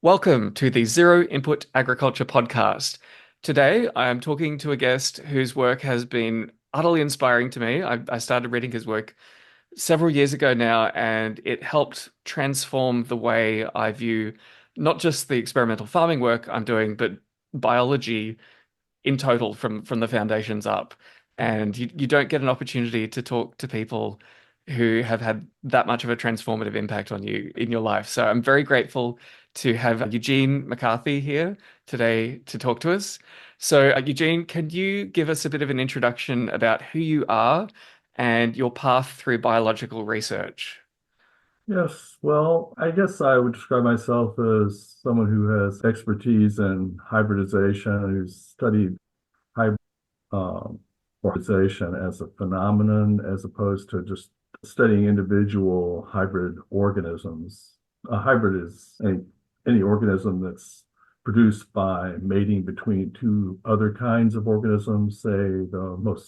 Welcome to the Zero Input Agriculture podcast. Today, I am talking to a guest whose work has been utterly inspiring to me. I started reading his work several years ago now, and it helped transform the way I view not just the experimental farming work I'm doing, but biology in total from the foundations up. And you don't get an opportunity to talk to people who have had that much of a transformative impact on you in your life. So I'm very grateful to have Eugene McCarthy here today to talk to us. So, Eugene, can you give us a bit of an introduction about who you are and your path through biological research? Yes, well, I guess I would describe myself as someone who has expertise in hybridization, who's studied hybrid hybridization as a phenomenon as opposed to just studying individual hybrid organisms. A hybrid is any organism that's produced by mating between two other kinds of organisms. Say the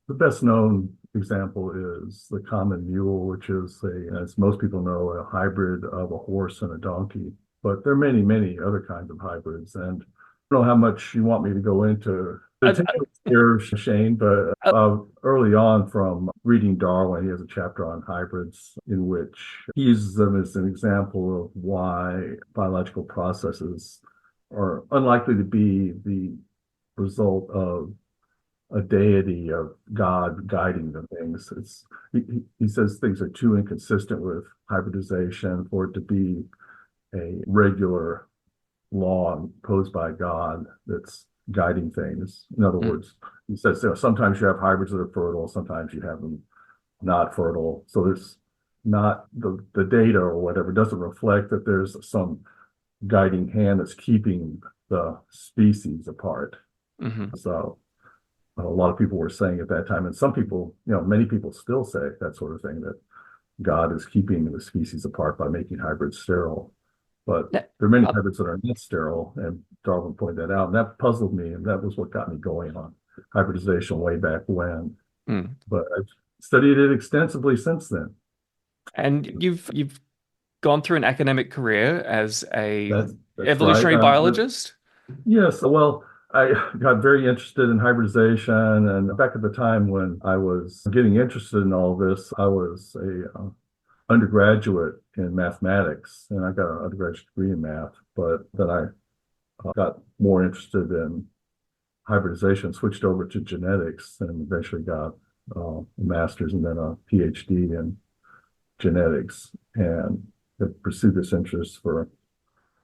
best known example is the common mule, which is as most people know, a hybrid of a horse and a donkey. But there are many, many other kinds of hybrids. And I don't know how much you want me to go into the Uh, details here, Shane, but uh, early on from reading Darwin, he has a chapter on hybrids in which he uses them as an example of why biological processes are unlikely to be the result of a deity of God guiding the things. He says things are too inconsistent with hybridization for it to be a regular law imposed by God that's guiding things. In other mm, words, he says sometimes you have hybrids that are fertile, sometimes you have them not fertile. So there's not the data or whatever doesn't reflect that there's some guiding hand that's keeping the species apart. mhm. So a lot of people were saying at that time, and some people, many people still say that sort of thing, that God is keeping the species apart by making hybrids sterile. But Yeah. there are many Uh, hybrids that are not sterile, and Darwin pointed that out, and that puzzled me, and that was what got me going on hybridization way back when. mm. But I've studied it extensively since then. And you've gone through an academic career as a That's right. evolutionary biologist. Yes, well, I got very interested in hybridization, and back at the time when I was getting interested in all this, I was a undergraduate in mathematics, and I got an undergraduate degree in math. But then I got more interested in hybridization, switched over to genetics, and eventually got a master's and then a PhD in genetics, and have pursued this interest for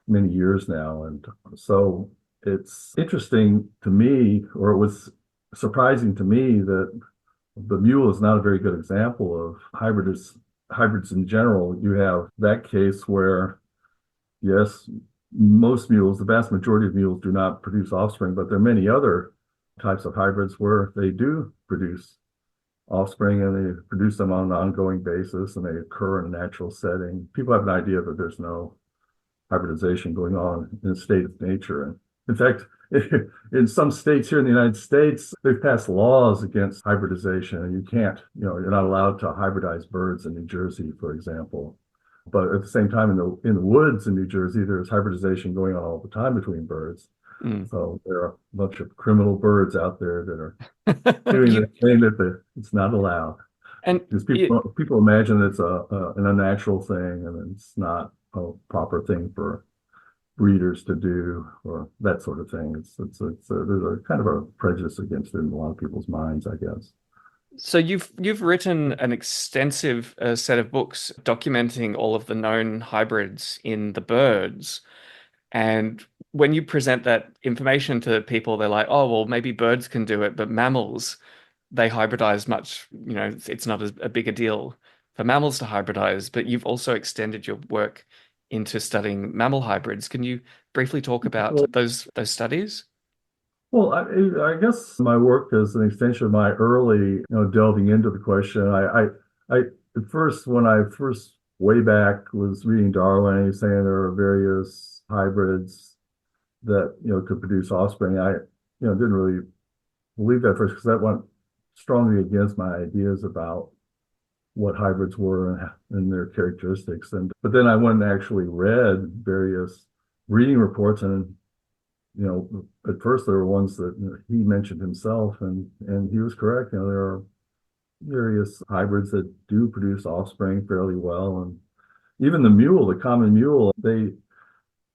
many years now. And so it's interesting to me, or it was surprising to me, that the mule is not a very good example of hybrids in general. You have that case where, yes, most mules, the vast majority of mules do not produce offspring, but there are many other types of hybrids where they do produce offspring and they produce them on an ongoing basis and they occur in a natural setting. People have an idea that there's no hybridization going on in a state of nature. And in fact, in some states here in the United States, they've passed laws against hybridization, and you can't, you're not allowed to hybridize birds in New Jersey, for example. But at the same time, in the woods in New Jersey, there's hybridization going on all the time between birds. Mm. So there are a bunch of criminal birds out there that are doing the You thing that it's not allowed. and Because you, people imagine it's an unnatural thing, and it's not a proper thing for breeders to do, or that sort of thing. There's a kind of a prejudice against it in a lot of people's minds, I guess. so you've written an extensive set of books documenting all of the known hybrids in the birds. And when you present that information to people, they're like, oh, well, maybe birds can do it, but mammals, they hybridize much, it's not a big a deal for mammals to hybridize. But you've also extended your work into studying mammal hybrids. Can you briefly talk about Well, those studies? I guess my work is an extension of my early, delving into the question. I at first, when I first way back was reading Darwin, he's saying there are various hybrids that, could produce offspring. I, didn't really believe that at first because that went strongly against my ideas about what hybrids were and their characteristics. But then I went and actually read various reading reports, and at first there were ones that he mentioned himself, and he was correct. There are various hybrids that do produce offspring fairly well, and even the mule, the common mule,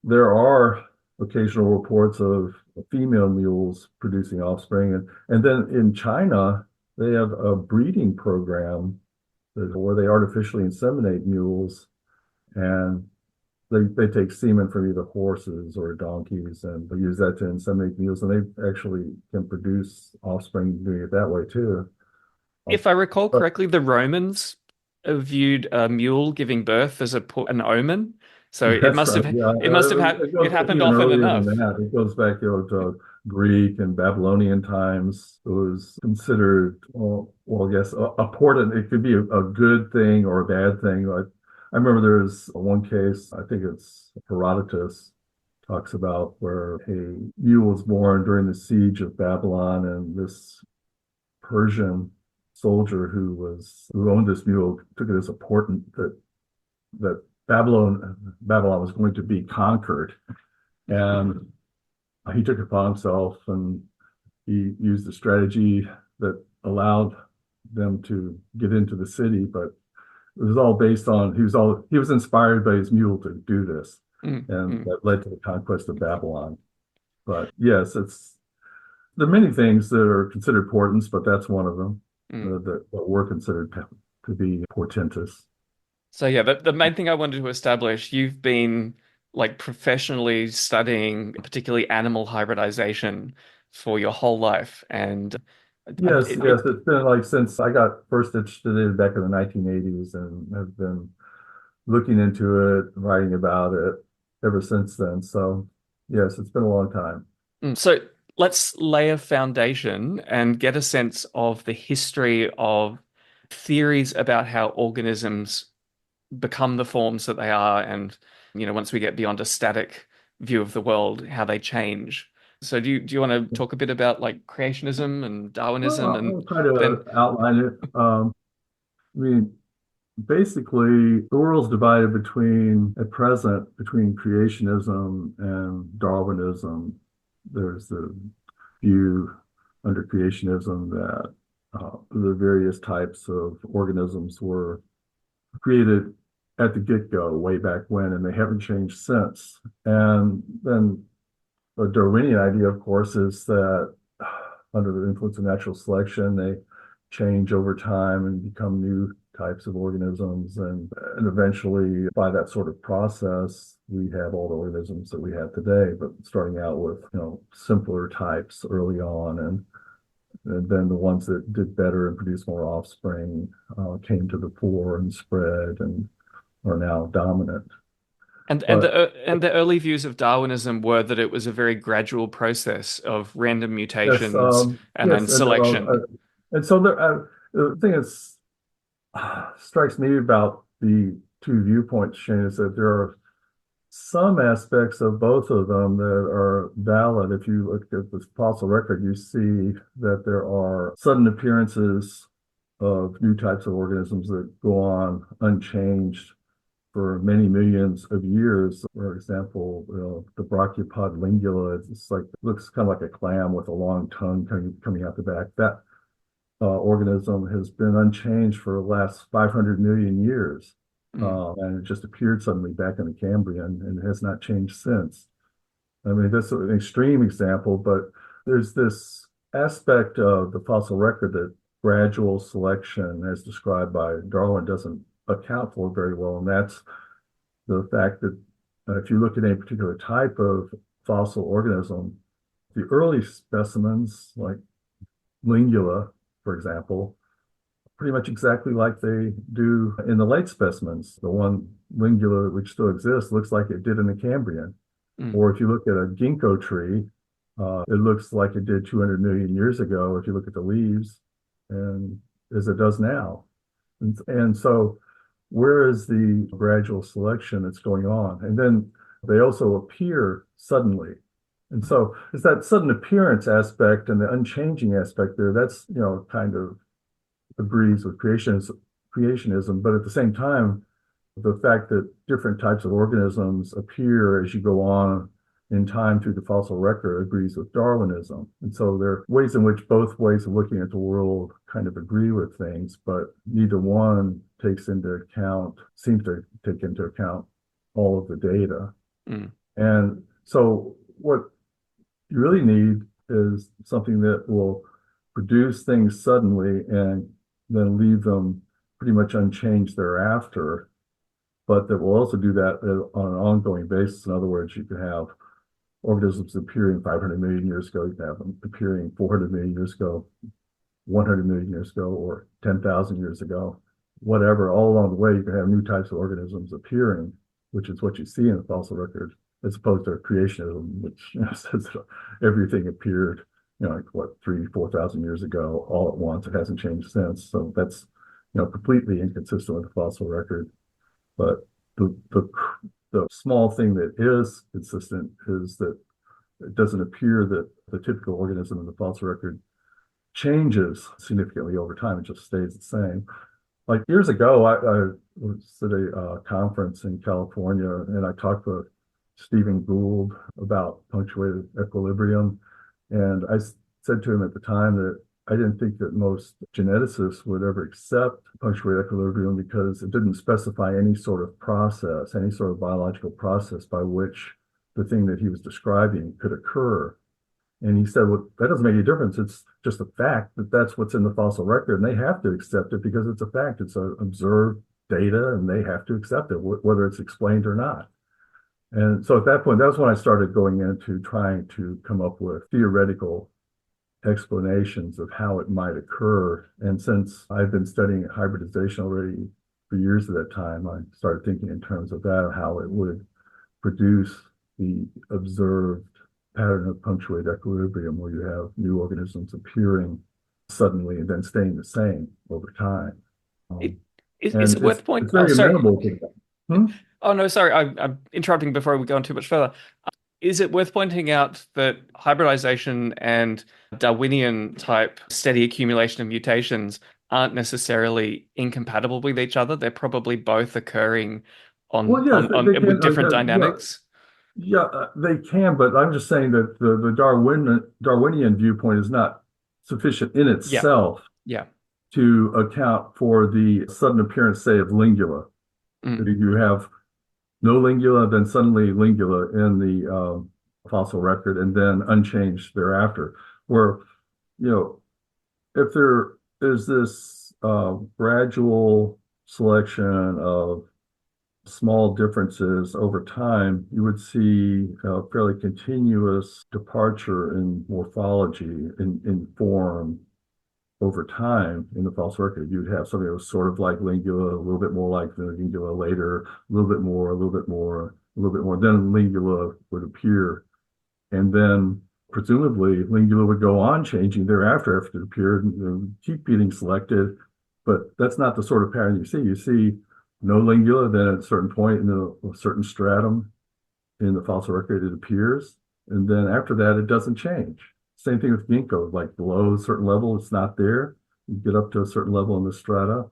there are occasional reports of female mules producing offspring, and then in China they have a breeding program where they artificially inseminate mules, and they take semen from either horses or donkeys, and they use that to inseminate mules, and they actually can produce offspring doing it that way too. If I recall But correctly, the Romans viewed a mule giving birth as an omen. So that's right. Yeah, it must have had it it goes back happened even often earlier than enough. that. It goes back, to Greek and Babylonian times. It was considered, well, yes, important. It could be a good thing or a bad thing. Like, I remember there's one case, I think it's Herodotus, talks about where a mule was born during the siege of Babylon, and this Persian soldier who owned this mule took it as important that Babylon was going to be conquered, and he took it upon himself, and he used a strategy that allowed them to get into the city, but it was all based on he was inspired by his mule to do this, Mm, and mm, that led to the conquest of Babylon. But yes, there are many things that are considered portents, but that's one of them mm. that were considered to be portentous. So yeah, the main thing I wanted to establish, you've been like professionally studying particularly animal hybridization for your whole life, and Yes, it, yes, it it's been like since I got first interested in it back in the 1980s, and have been looking into it, writing about it ever since then. So, yes, it's been a long time. so let's lay a foundation and get a sense of the history of theories about how organisms become the forms that they are, and once we get beyond a static view of the world, how they change. So do you want to talk a bit about like creationism and Well, Darwinism, I'll and try then to outline it. I mean, basically, the world's divided at present between creationism and Darwinism. There's the view under creationism that the various types of organisms were created at the get-go way back when, and they haven't changed since. And then the Darwinian idea, of course, is that under the influence of natural selection, they change over time and become new types of organisms. And eventually, by that sort of process, we have all the organisms that we have today, but starting out with, simpler types early on. And then the ones that did better and produced more offspring came to the fore and spread and are now dominant. But and the early views of Darwinism were that it was a very gradual process of random yes, mutations and then yes, selection. and so the thing that strikes me about the two viewpoints, Shane, is that there are some aspects of both of them that are valid. If you look at the fossil record, you see that there are sudden appearances of new types of organisms that go on unchanged for many millions of years. For example, the brachiopod lingula, looks kind of like a clam with a long tongue coming out the back. That organism has been unchanged for the last 500 million years. Mm. And it just appeared suddenly back in the Cambrian and has not changed since. I mean, that's an extreme example, but there's this aspect of the fossil record that gradual selection, as described by Darwin, doesn't account for very well. And that's the fact that if you look at a particular type of fossil organism, the early specimens, like Lingula, for example, pretty much exactly like they do in the late specimens. The one Lingula which still exists looks like it did in the Cambrian. Mm. Or if you look at a ginkgo tree, it looks like it did 200 million years ago if you look at the leaves, and as it does now. And so where is the gradual selection that's going on? And then they also appear suddenly. And so it's that sudden appearance aspect and the unchanging aspect there, that's, kind of agrees with creationism. But at the same time, the fact that different types of organisms appear as you go on in time through the fossil record agrees with Darwinism. And so there are ways in which both ways of looking at the world kind of agree with things, but neither one seems to take into account all of the data. Mm. And so what you really need is something that will produce things suddenly and then leave them pretty much unchanged thereafter, but that will also do that on an ongoing basis. In other words, you can have organisms appearing 500 million years ago, you can have them appearing 400 million years ago, 100 million years ago, or 10,000 years ago, whatever. All along the way, you can have new types of organisms appearing, which is what you see in the fossil record, as opposed to creationism, which says that everything appeared, like what, 4,000 years ago, all at once. It hasn't changed since. So that's, completely inconsistent with the fossil record. But the small thing that is consistent is that it doesn't appear that the typical organism in the fossil record changes significantly over time. It just stays the same. Like years ago, I was at a conference in California, and I talked with Stephen Gould about punctuated equilibrium. And I said to him at the time that I didn't think that most geneticists would ever accept punctuated equilibrium because it didn't specify any sort of process, any sort of biological process by which the thing that he was describing could occur. And he said, well, that doesn't make any difference. It's just a fact that that's what's in the fossil record, and they have to accept it because it's a fact. It's observed data, and they have to accept it, whether it's explained or not. And so at that point, that was when I started going into trying to come up with theoretical explanations of how it might occur. And since I've been studying hybridization already for years at that time, I started thinking in terms of that, how it would produce the observed pattern of punctuated equilibrium where you have new organisms appearing suddenly and then staying the same over time. It, Um, is and it worth it's pointing? Oh, very sorry. amenable to that. Hmm? Oh, no, sorry. I'm interrupting before we go on too much further. Is it worth pointing out that hybridization and Darwinian type steady accumulation of mutations aren't necessarily incompatible with each other? They're probably both occurring Well, yes, on they with can. different Yeah, dynamics. yeah, they can, but I'm just saying that the Darwinian viewpoint is not sufficient in Yeah, itself yeah. to account for the sudden appearance, say, of lingula. Mm, That you have no lingula, then suddenly lingula in the fossil record, and then unchanged thereafter. Where, you know, if there is this gradual selection of small differences over time, you would see a fairly continuous departure in morphology, in form over time in the fossil record. You'd have something that was sort of like lingula, a little bit more like the lingula later, a little bit more, a little bit more, a little bit more. Then lingula would appear. And then presumably lingula would go on changing thereafter after it appeared and keep being selected. But that's not the sort of pattern you see. You see no lingula, then at a certain point in a certain stratum in the fossil record, it appears. And then after that, it doesn't change. Same thing with ginkgo, like below a certain level, it's not there. You get up to a certain level in the strata,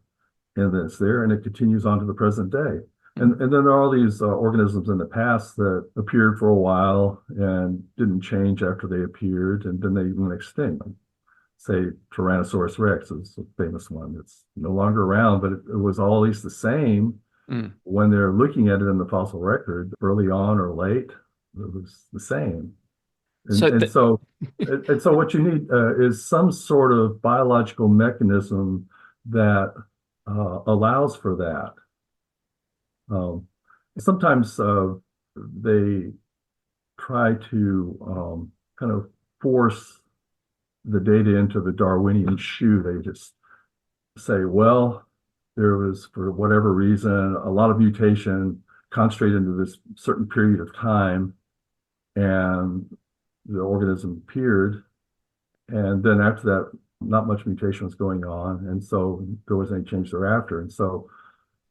and then it's there, and it continues on to the present day. And then there are all these organisms in the past that appeared for a while and didn't change after they appeared, and then they went extinct. Say Tyrannosaurus Rex is a famous one. It's no longer around, but it was always the same mm. when they're looking at it in the fossil record, early on or late, it was the same. So And so what you need is some sort of biological mechanism that allows for that. Um, Sometimes they try to kind of force the data into the Darwinian shoe. They just say, well, there was, for whatever reason, a lot of mutation concentrated into this certain period of time, and the organism appeared. And then after that, not much mutation was going on. And so there wasn't any change thereafter. And so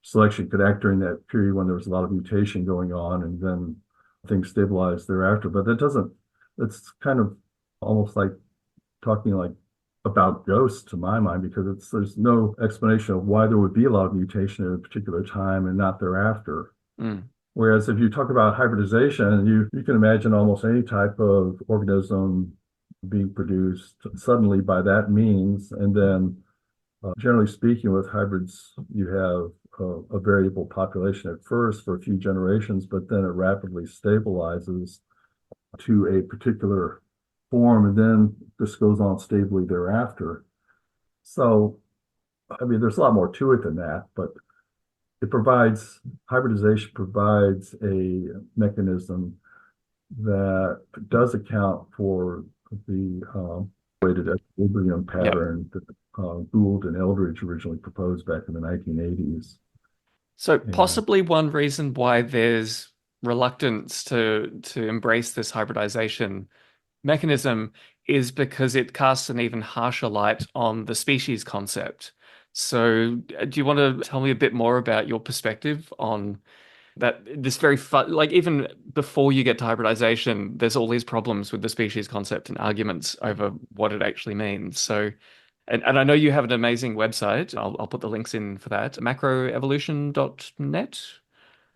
selection could act during that period when there was a lot of mutation going on, and then things stabilized thereafter. But that doesn't, it's kind of almost like talking like about ghosts to my mind, because there's no explanation of why there would be a lot of mutation at a particular time and not thereafter. Mm. Whereas if you talk about hybridization, you can imagine almost any type of organism being produced suddenly by that means. And then, generally speaking, with hybrids, you have a variable population at first for a few generations, but then it rapidly stabilizes to a particular form, and then this goes on stably thereafter. So, I mean, there's a lot more to it than that, but hybridization provides a mechanism that does account for the weighted equilibrium Yep. pattern that Gould and Eldridge originally proposed back in the 1980s. So And possibly one reason why there's reluctance to embrace this hybridization mechanism is because it casts an even harsher light on the species concept. So, do you want to tell me a bit more about your perspective on that? This very fun, like even before you get to hybridization, there's all these problems with the species concept and arguments over what it actually means. So, and I know you have an amazing website. I'll put the links in for that, macroevolution.net.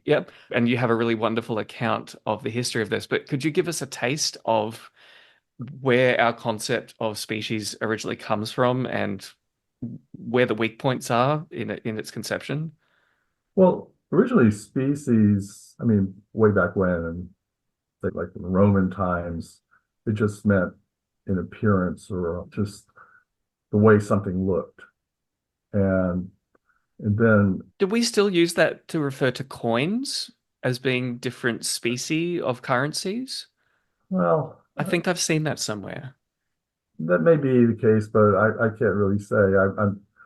Yep. And you have a really wonderful account of the history of this. But could you give us a taste of where our concept of species originally comes from and where the weak points are in its conception? well, originally species, I mean, way back when, and like in Roman times, it just meant an appearance or just the way something looked. And and then, Do we still use that to refer to coins as being different species of currencies? well, I think I've seen that somewhere. that may be the case, but I can't really say.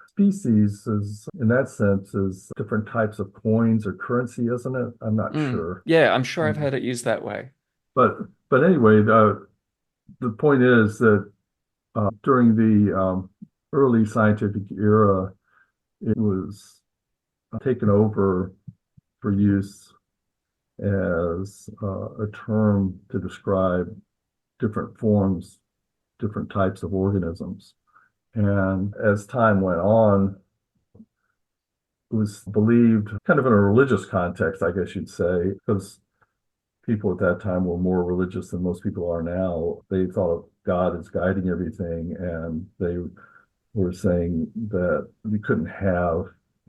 Species is, in that sense, is different types of coins or currency, isn't it? I'm not Mm. sure. Yeah, I'm sure I've Mm. heard it used that way. But anyway, the point is that during the early scientific era, it was taken over for use as a term to describe different forms, different types of organisms. And as time went on, it was believed kind of in a religious context, I guess you'd say, because people at that time were more religious than most people are now. They thought of God as guiding everything, and they were saying that we couldn't have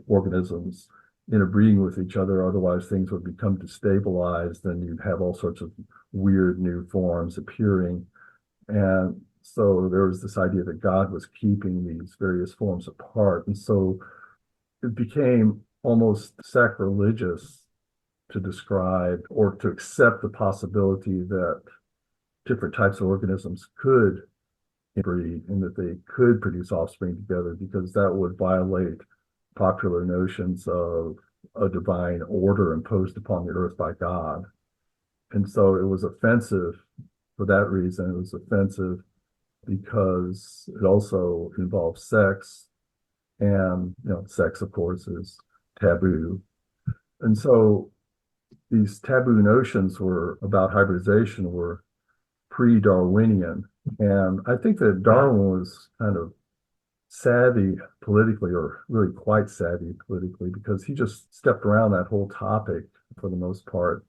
organisms interbreeding with each other, otherwise things would become destabilized, and you'd have all sorts of weird new forms appearing. And so there was this idea that God was keeping these various forms apart. And so it became almost sacrilegious to describe or to accept the possibility that different types of organisms could breed and that they could produce offspring together, because that would violate popular notions of a divine order imposed upon the earth by God. And so it was offensive for that reason. It was offensive because it also involves sex, and sex, of course, is taboo. And so these taboo notions were about hybridization were pre-Darwinian. And I think that Darwin was kind of savvy politically, or really quite savvy politically, because he just stepped around that whole topic for the most part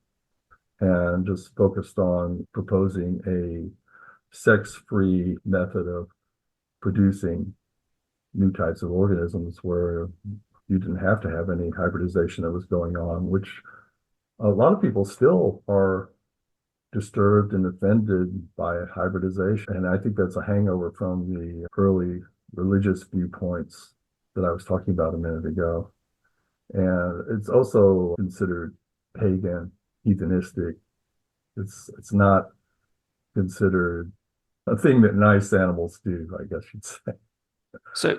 and just focused on proposing a sex-free method of producing new types of organisms where you didn't have to have any hybridization that was going on, which a lot of people still are disturbed and offended by hybridization. And I think that's a hangover from the early religious viewpoints that I was talking about a minute ago. And it's also considered pagan, heathenistic. It's not considered a thing that nice animals do, I guess you'd say.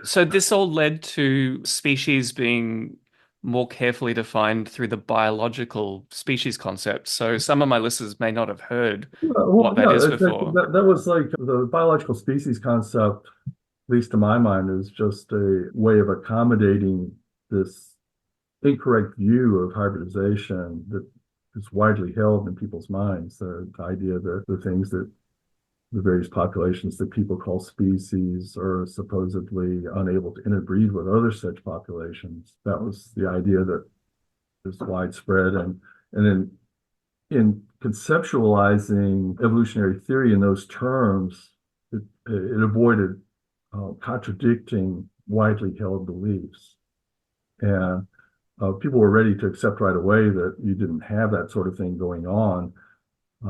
So this all led to species being more carefully defined through the biological species concept. So some of my listeners may not have heard what Well, that yeah, is before. that was like the biological species concept, at least to my mind, is just a way of accommodating this incorrect view of hybridization that is widely held in people's minds. The idea that the things that the various populations that people call species are supposedly unable to interbreed with other such populations. That was the idea that is widespread. And then in conceptualizing evolutionary theory in those terms, it avoided contradicting widely held beliefs. And people were ready to accept right away that you didn't have that sort of thing going on.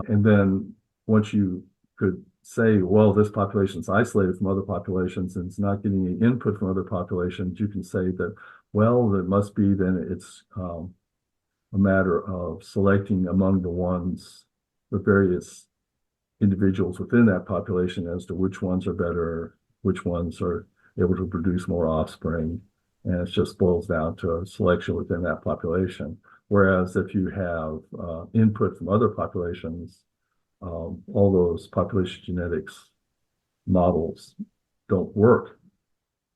And then once you could say, well, this population is isolated from other populations and it's not getting any input from other populations, you can say that, well, there must be, then it's a matter of selecting among the various individuals within that population as to which ones are better, which ones are able to produce more offspring. And it just boils down to a selection within that population. Whereas if you have input from other populations, all those population genetics models don't work.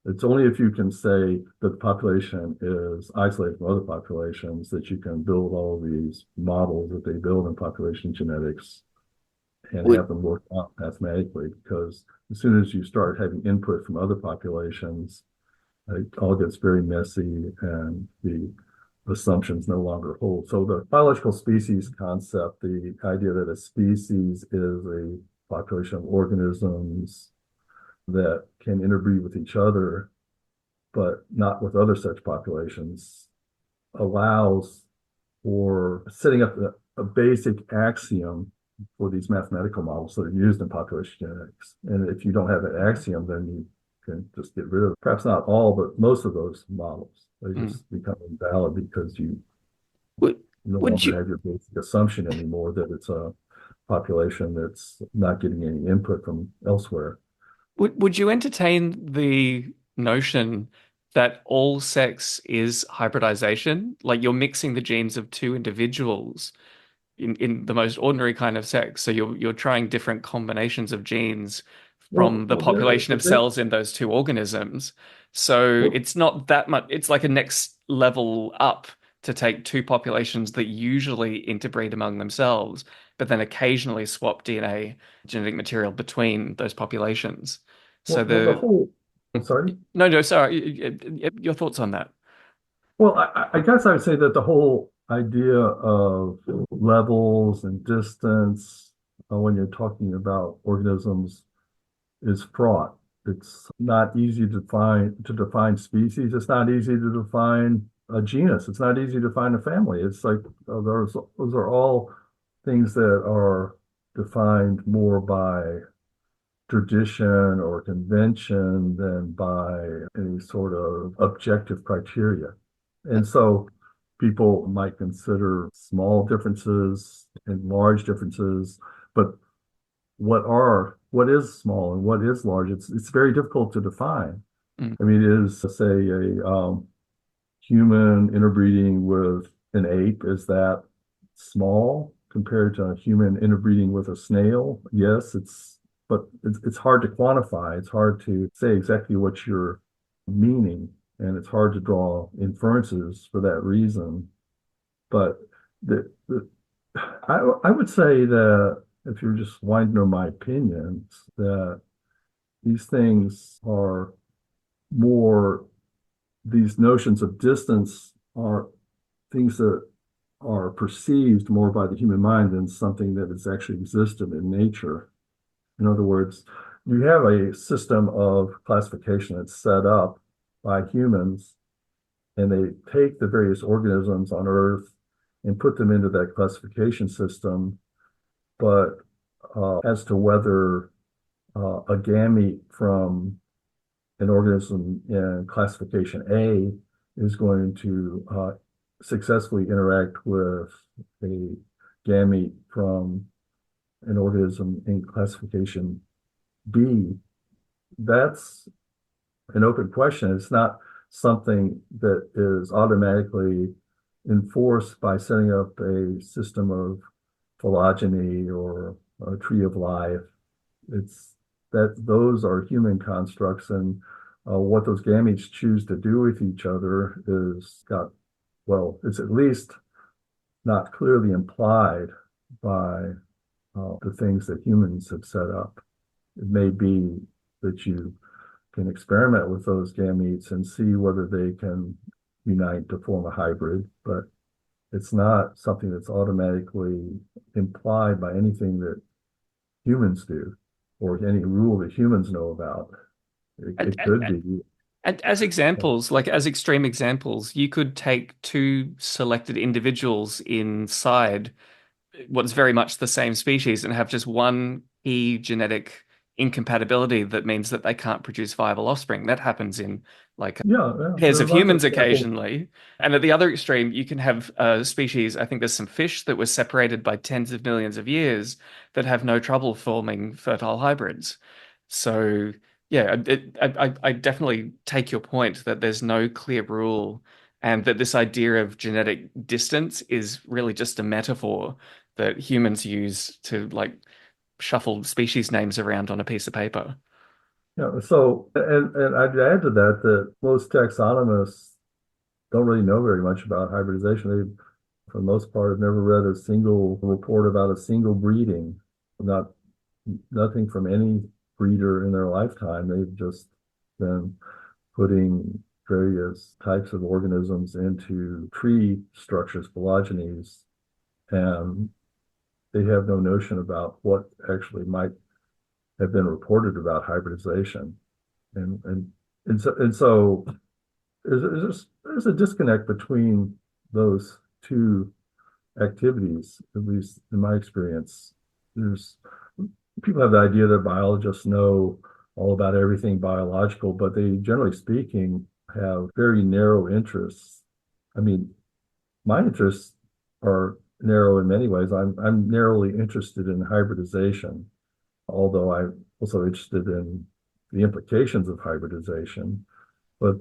It's only if you can say that the population is isolated from other populations that you can build all these models that they build in population genetics and Would have them work out mathematically. Because as soon as you start having input from other populations, it all gets very messy and the assumptions no longer hold. So the biological species concept, the idea that a species is a population of organisms that can interbreed with each other, but not with other such populations, allows for setting up a basic axiom for these mathematical models that are used in population genetics. And if you don't have an axiom, then you can just get rid of perhaps not all, but most of those models. They mm. just become invalid because you would no would longer you have your basic assumption anymore that it's a population that's not getting any input from elsewhere. would you entertain the notion that all sex is hybridization? Like you're mixing the genes of two individuals in the most ordinary kind of sex. So you're trying different combinations of genes Well, from the well, there, population of there, cells in those two organisms. So well, it's not that much, it's like a next level up to take two populations that usually interbreed among themselves, but then occasionally swap DNA, genetic material between those populations. So the the whole, I'm sorry. no, no, sorry, your thoughts on that? Well, I guess I would say that the whole idea of levels and distance, when you're talking about organisms, is fraught. It's not easy to define species. It's not easy to define a genus. It's not easy to define a family. It's like those are all things that are defined more by tradition or convention than by any sort of objective criteria. And so people might consider small differences and large differences, but what is small and what is large? It's very difficult to define. Mm. I mean, is say a human interbreeding with an ape, is that small compared to a human interbreeding with a snail? Yes, but it's hard to quantify. It's hard to say exactly what you're meaning, and it's hard to draw inferences for that reason. But I would say that if you're just wanting to know my opinions, that these things are more, these notions of distance are things that are perceived more by the human mind than something that is actually existed in nature. In other words, you have a system of classification that's set up by humans, and they take the various organisms on Earth and put them into that classification system. But as to whether a gamete from an organism in classification A is going to successfully interact with a gamete from an organism in classification B, that's an open question. It's not something that is automatically enforced by setting up a system of phylogeny or a tree of life. It's that those are human constructs, and what those gametes choose to do with each other is got, well, it's at least not clearly implied by the things that humans have set up. it may be that you can experiment with those gametes and see whether they can unite to form a hybrid, but it's not something that's automatically implied by anything that humans do or any rule that humans know about. And, It could be. and as examples, like as extreme examples, you could take two selected individuals inside what's very much the same species and have just one key genetic incompatibility that means that they can't produce viable offspring. That happens in like Yeah, yeah, pairs there are of lots of humans examples. occasionally. And at the other extreme, you can have a species, I think there's some fish that were separated by tens of millions of years that have no trouble forming fertile hybrids. So, yeah, I definitely take your point that there's no clear rule and that this idea of genetic distance is really just a metaphor that humans use to like shuffle species names around on a piece of paper. Yeah, so and I'd add to that that most taxonomists don't really know very much about hybridization. They, for the most part, have never read a single report about a single breeding, not nothing from any breeder in their lifetime. They've just been putting various types of organisms into tree structures, phylogenies, and they have no notion about what actually might have been reported about hybridization. And and and so there's a disconnect between those two activities, at least in my experience. There's people have the idea that biologists know all about everything biological, but they, generally speaking, have very narrow interests. I mean, my interests are narrow in many ways. I'm narrowly interested in hybridization, although I'm also interested in the implications of hybridization. But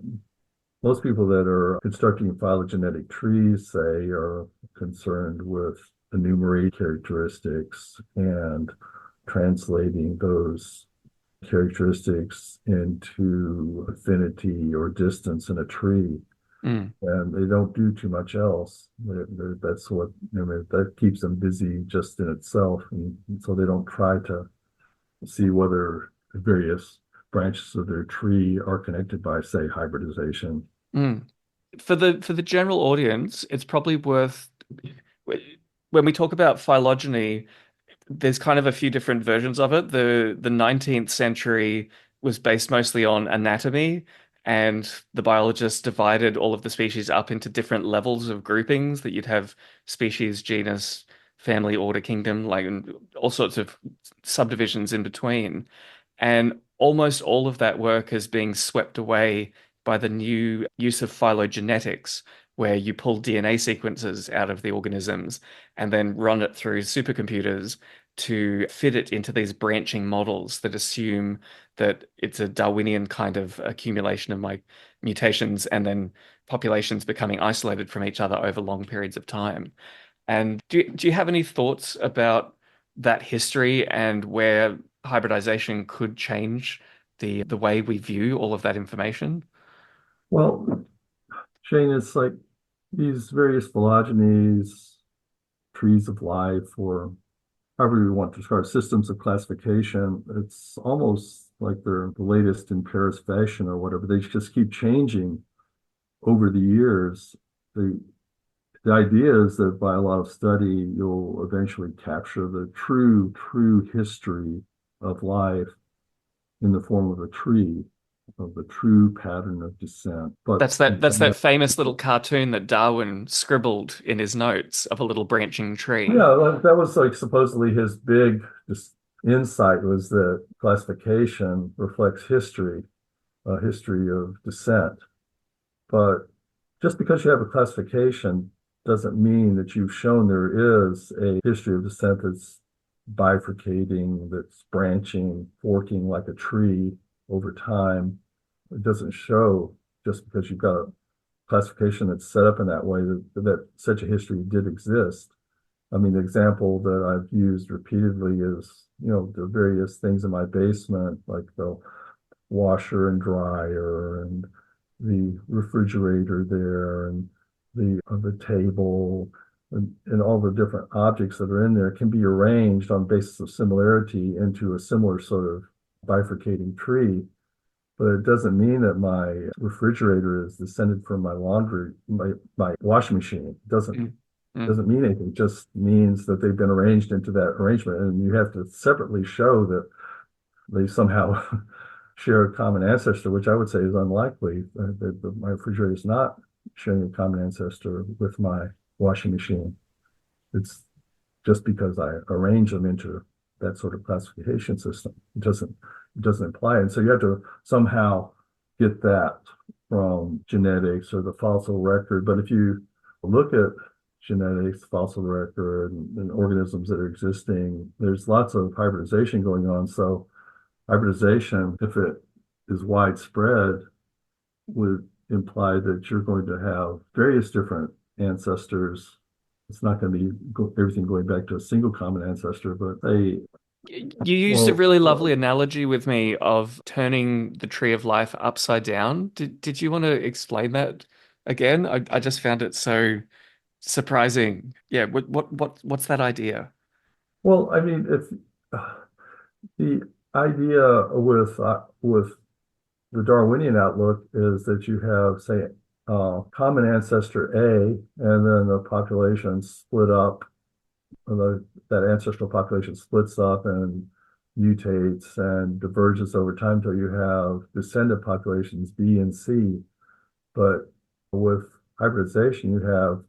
most people that are constructing phylogenetic trees, say, are concerned with enumerating characteristics and translating those characteristics into affinity or distance in a tree. Mm. And they don't do too much else. That's what, I mean, that keeps them busy just in itself. And so they don't try to see whether the various branches of their tree are connected by, say, hybridization. Mm. For the general audience, it's probably worth when we talk about phylogeny, there's kind of a few different versions of it. The 19th century was based mostly on anatomy, and the biologists divided all of the species up into different levels of groupings that you'd have species, genus, family, order, kingdom, like and all sorts of subdivisions in between. And almost all of that work is being swept away by the new use of phylogenetics, where you pull DNA sequences out of the organisms and then run it through supercomputers to fit it into these branching models that assume that it's a Darwinian kind of accumulation of my mutations and then populations becoming isolated from each other over long periods of time. And do you have any thoughts about that history and where hybridization could change the way we view all of that information? Well, Shane, it's like these various phylogenies, trees of life, or however you want to describe systems of classification, it's almost like they're the latest in Paris fashion or whatever. They just keep changing over the years. The idea is that by a lot of study, you'll eventually capture the true history of life in the form of a tree, of the true pattern of descent. But That's that famous little cartoon that Darwin scribbled in his notes of a little branching tree. yeah, that was like supposedly his big just insight was that classification reflects history, a history of descent. But just because you have a classification doesn't mean that you've shown there is a history of descent that's bifurcating, that's branching, forking like a tree over time. It doesn't show just because you've got a classification that's set up in that way that such a history did exist. I mean, the example that I've used repeatedly is, the various things in my basement, like the washer and dryer and the refrigerator there and the table and all the different objects that are in there can be arranged on basis of similarity into a similar sort of bifurcating tree, but it doesn't mean that my refrigerator is descended from my washing machine. It Mm, mm, doesn't mean anything. It just means that they've been arranged into that arrangement, and you have to separately show that they somehow share a common ancestor, which I would say is unlikely. My refrigerator is not sharing a common ancestor with my washing machine. It's just because I arrange them into that sort of classification system. It doesn't imply it. And so you have to somehow get that from genetics or the fossil record. But if you look at genetics, fossil record, and organisms that are existing, there's lots of hybridization going on. So hybridization, if it is widespread, would imply that you're going to have various different ancestors. It's not going to be everything going back to a single common ancestor, but You used a well, really lovely analogy with me of turning the tree of life upside down. Did you want to explain that again? I just found it so surprising. Yeah, what's that idea? well, I mean, if the idea with the Darwinian outlook is that you have, say, common ancestor A, and then the population split up, that ancestral population splits up and mutates and diverges over time until you have descendant populations B and C. But with hybridization, you have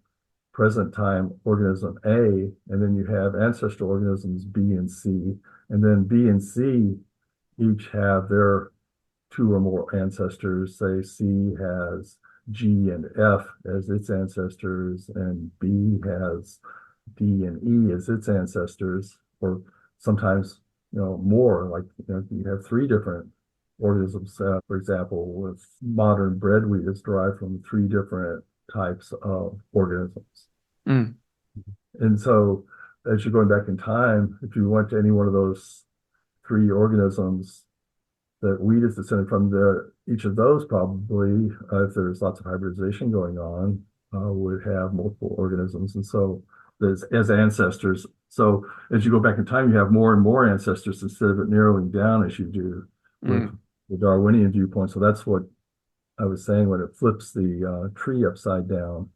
present time organism A, and then you have ancestral organisms B and C, and then B and C each have their two or more ancestors. Say C has G and F as its ancestors, and B has D and E as its ancestors, or sometimes more. Like you have three different organisms. For example, with modern bread wheat is derived from three different types of organisms. Mm, And so, as you're going back in time, if you went to any one of those three organisms that wheat is descended from, each of those probably, if there's lots of hybridization going on, would have multiple organisms. And so, as ancestors. So, as you go back in time, you have more and more ancestors instead of it narrowing down as you do with mm. the Darwinian viewpoint. So, that's what I was saying when it flips the tree upside down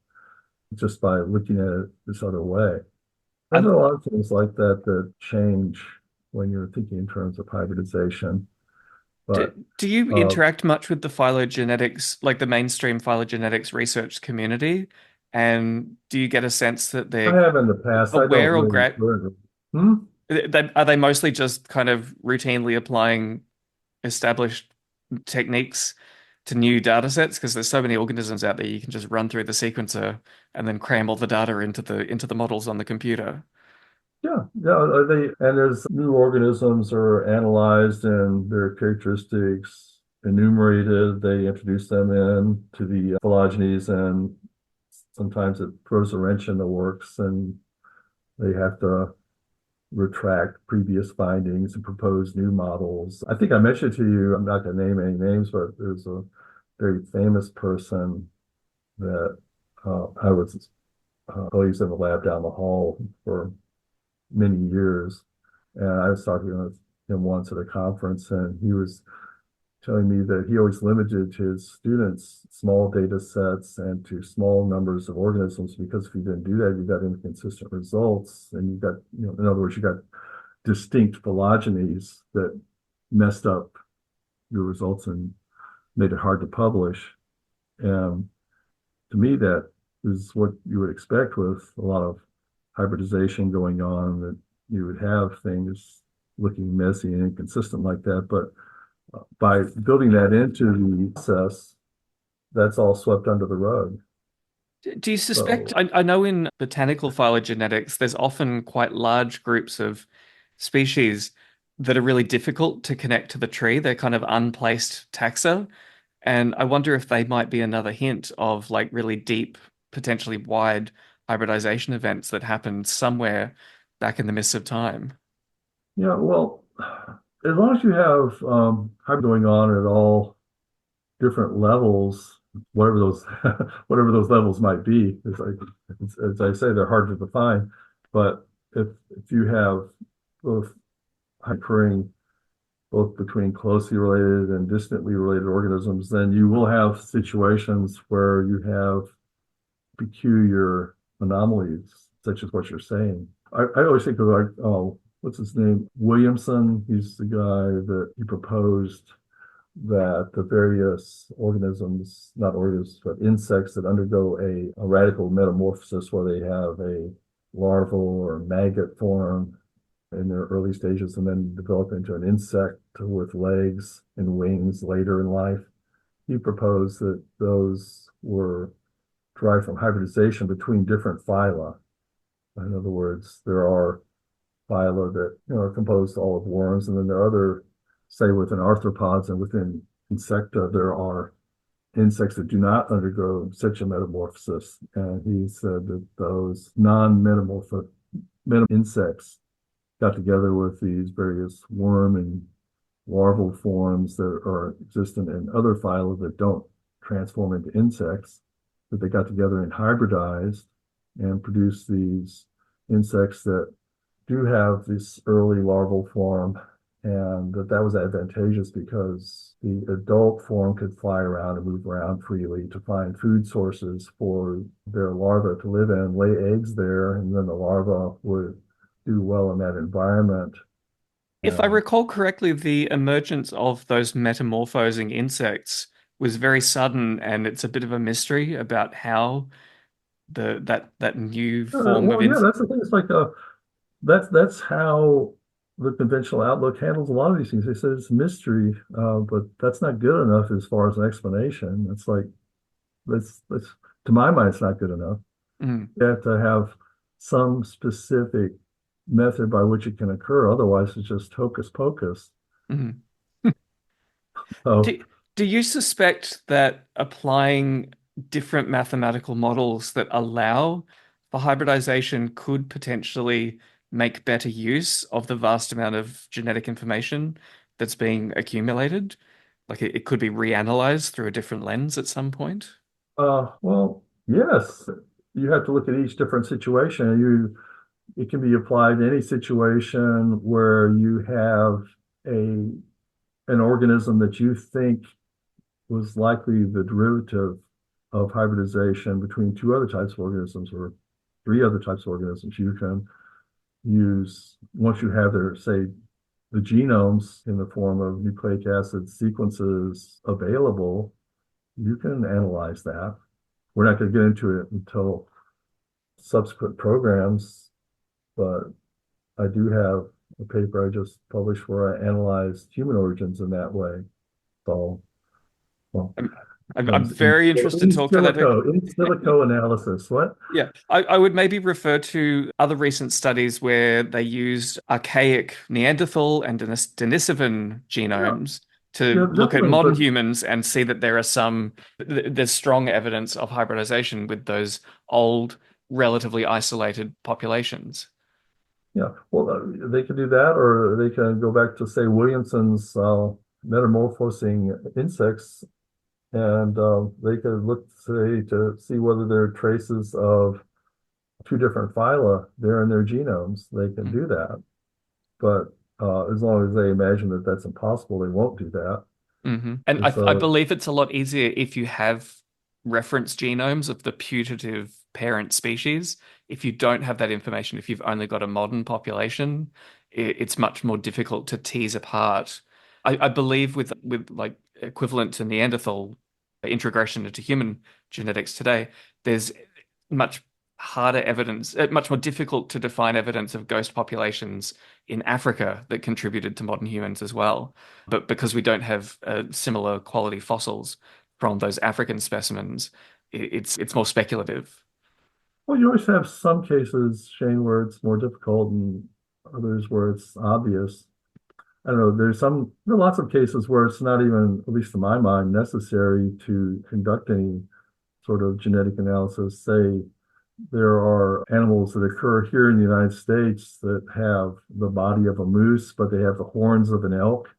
just by looking at it this other way. And I, there are a lot of things like that that change when you're thinking in terms of hybridization. do, But do you uh, interact much with the phylogenetics, like the mainstream phylogenetics research community? And do you get a sense that I they're have in the past. I don't aware or really great? currently. Hmm? Are they mostly just kind of routinely applying established techniques to new data sets? Because there's so many organisms out there, you can just run through the sequencer and then cram all the data into the models on the computer. Yeah, yeah. They and as new organisms are analyzed and their characteristics enumerated, they introduce them in to the phylogenies, and sometimes it throws a wrench in the works, and they have to retract previous findings and propose new models. I think I mentioned to you, I'm not going to name any names, but there's a very famous person that I was always in the lab down the hall for many years. And I was talking with him once at a conference, and he was telling me that he always limited his students small data sets and to small numbers of organisms, because if you didn't do that, you got inconsistent results, and you got, in other words, you got distinct phylogenies that messed up your results and made it hard to publish. And to me, that is what you would expect with a lot of hybridization going on, that you would have things looking messy and inconsistent like that. But by building that into the process, that's all swept under the rug. Do you suspect? So, I know in botanical phylogenetics, there's often quite large groups of species that are really difficult to connect to the tree. They're kind of unplaced taxa. And I wonder if they might be another hint of like really deep, potentially wide hybridization events that happened somewhere back in the mists of time. yeah, well, as long as you have hybrid going on at all different levels, whatever those whatever those levels might be, as I say, they're hard to define. But if you have both occurring both between closely related and distantly related organisms, then you will have situations where you have peculiar anomalies, such as what you're saying. I always think of like, oh, what's his name? Williamson. He's the guy that he proposed that the various organisms, not organisms, but insects that undergo a radical metamorphosis where they have a larval or maggot form in their early stages and then develop into an insect with legs and wings later in life. He proposed that those were derived from hybridization between different phyla. In other words, there are phyla that are composed all of worms, and then there are other, say within arthropods and within insecta, there are insects that do not undergo such a metamorphosis. And he said that those non-metamorphic insects got together with these various worm and larval forms that are existent in other phyla that don't transform into insects, that they got together and hybridized and produced these insects that do have this early larval form, and that was advantageous because the adult form could fly around and move around freely to find food sources for their larvae to live in, lay eggs there, and then the larva would do well in that environment. If I And recall correctly, the emergence of those metamorphosing insects was very sudden, and it's a bit of a mystery about how that new form of well, yeah, insect. that's the thing. It's like that's how the conventional outlook handles a lot of these things. They said it's a mystery, but that's not good enough as far as an explanation. It's like that's to my mind, it's not good enough. Mm, You have to have some specific method by which it can occur. Otherwise, it's just hocus pocus. mm. So, Do you suspect that applying different mathematical models that allow for hybridization could potentially make better use of the vast amount of genetic information that's being accumulated? Like it could be reanalyzed through a different lens at some point? well, yes, you have to look at each different situation. It can be applied to any situation where you have a an organism that you think was likely the derivative of hybridization between two other types of organisms or three other types of organisms. You can use, once you have their, say, the genomes in the form of nucleic acid sequences available, you can analyze that. We're not going to get into it until subsequent programs, but I do have a paper I just published where I analyzed human origins in that way. So, well, I'm, I'm very interested to talk to that. in silico analysis. What? Yeah, I would maybe refer to other recent studies where they used archaic Neanderthal and Denisovan Yeah, genomes yeah, to look at definitely. modern But humans and see that there's strong evidence of hybridization with those old, relatively isolated populations. yeah, well, they could do that, or they can go back to say Williamson's metamorphosing insects, and they could look say to see whether there are traces of two different phyla there in their genomes. They can do that, but as long as they imagine that that's impossible, they won't do that. And And I so, believe it's a lot easier if you have reference genomes of the putative parent species. If you don't have that information, if you've only got a modern population, it's much more difficult to tease apart. I believe with like equivalent to Neanderthal introgression into human genetics today, there's much harder evidence, much more difficult to define evidence of ghost populations in Africa that contributed to modern humans as well. But because we don't have similar quality fossils from those African specimens, it's more speculative. well, you always have some cases, Shane, where it's more difficult, and others where it's obvious. I don't know. There are lots of cases where it's not even, at least to my mind, necessary to conduct any sort of genetic analysis. Say there are animals that occur here in the United States that have the body of a moose, but they have the horns of an elk.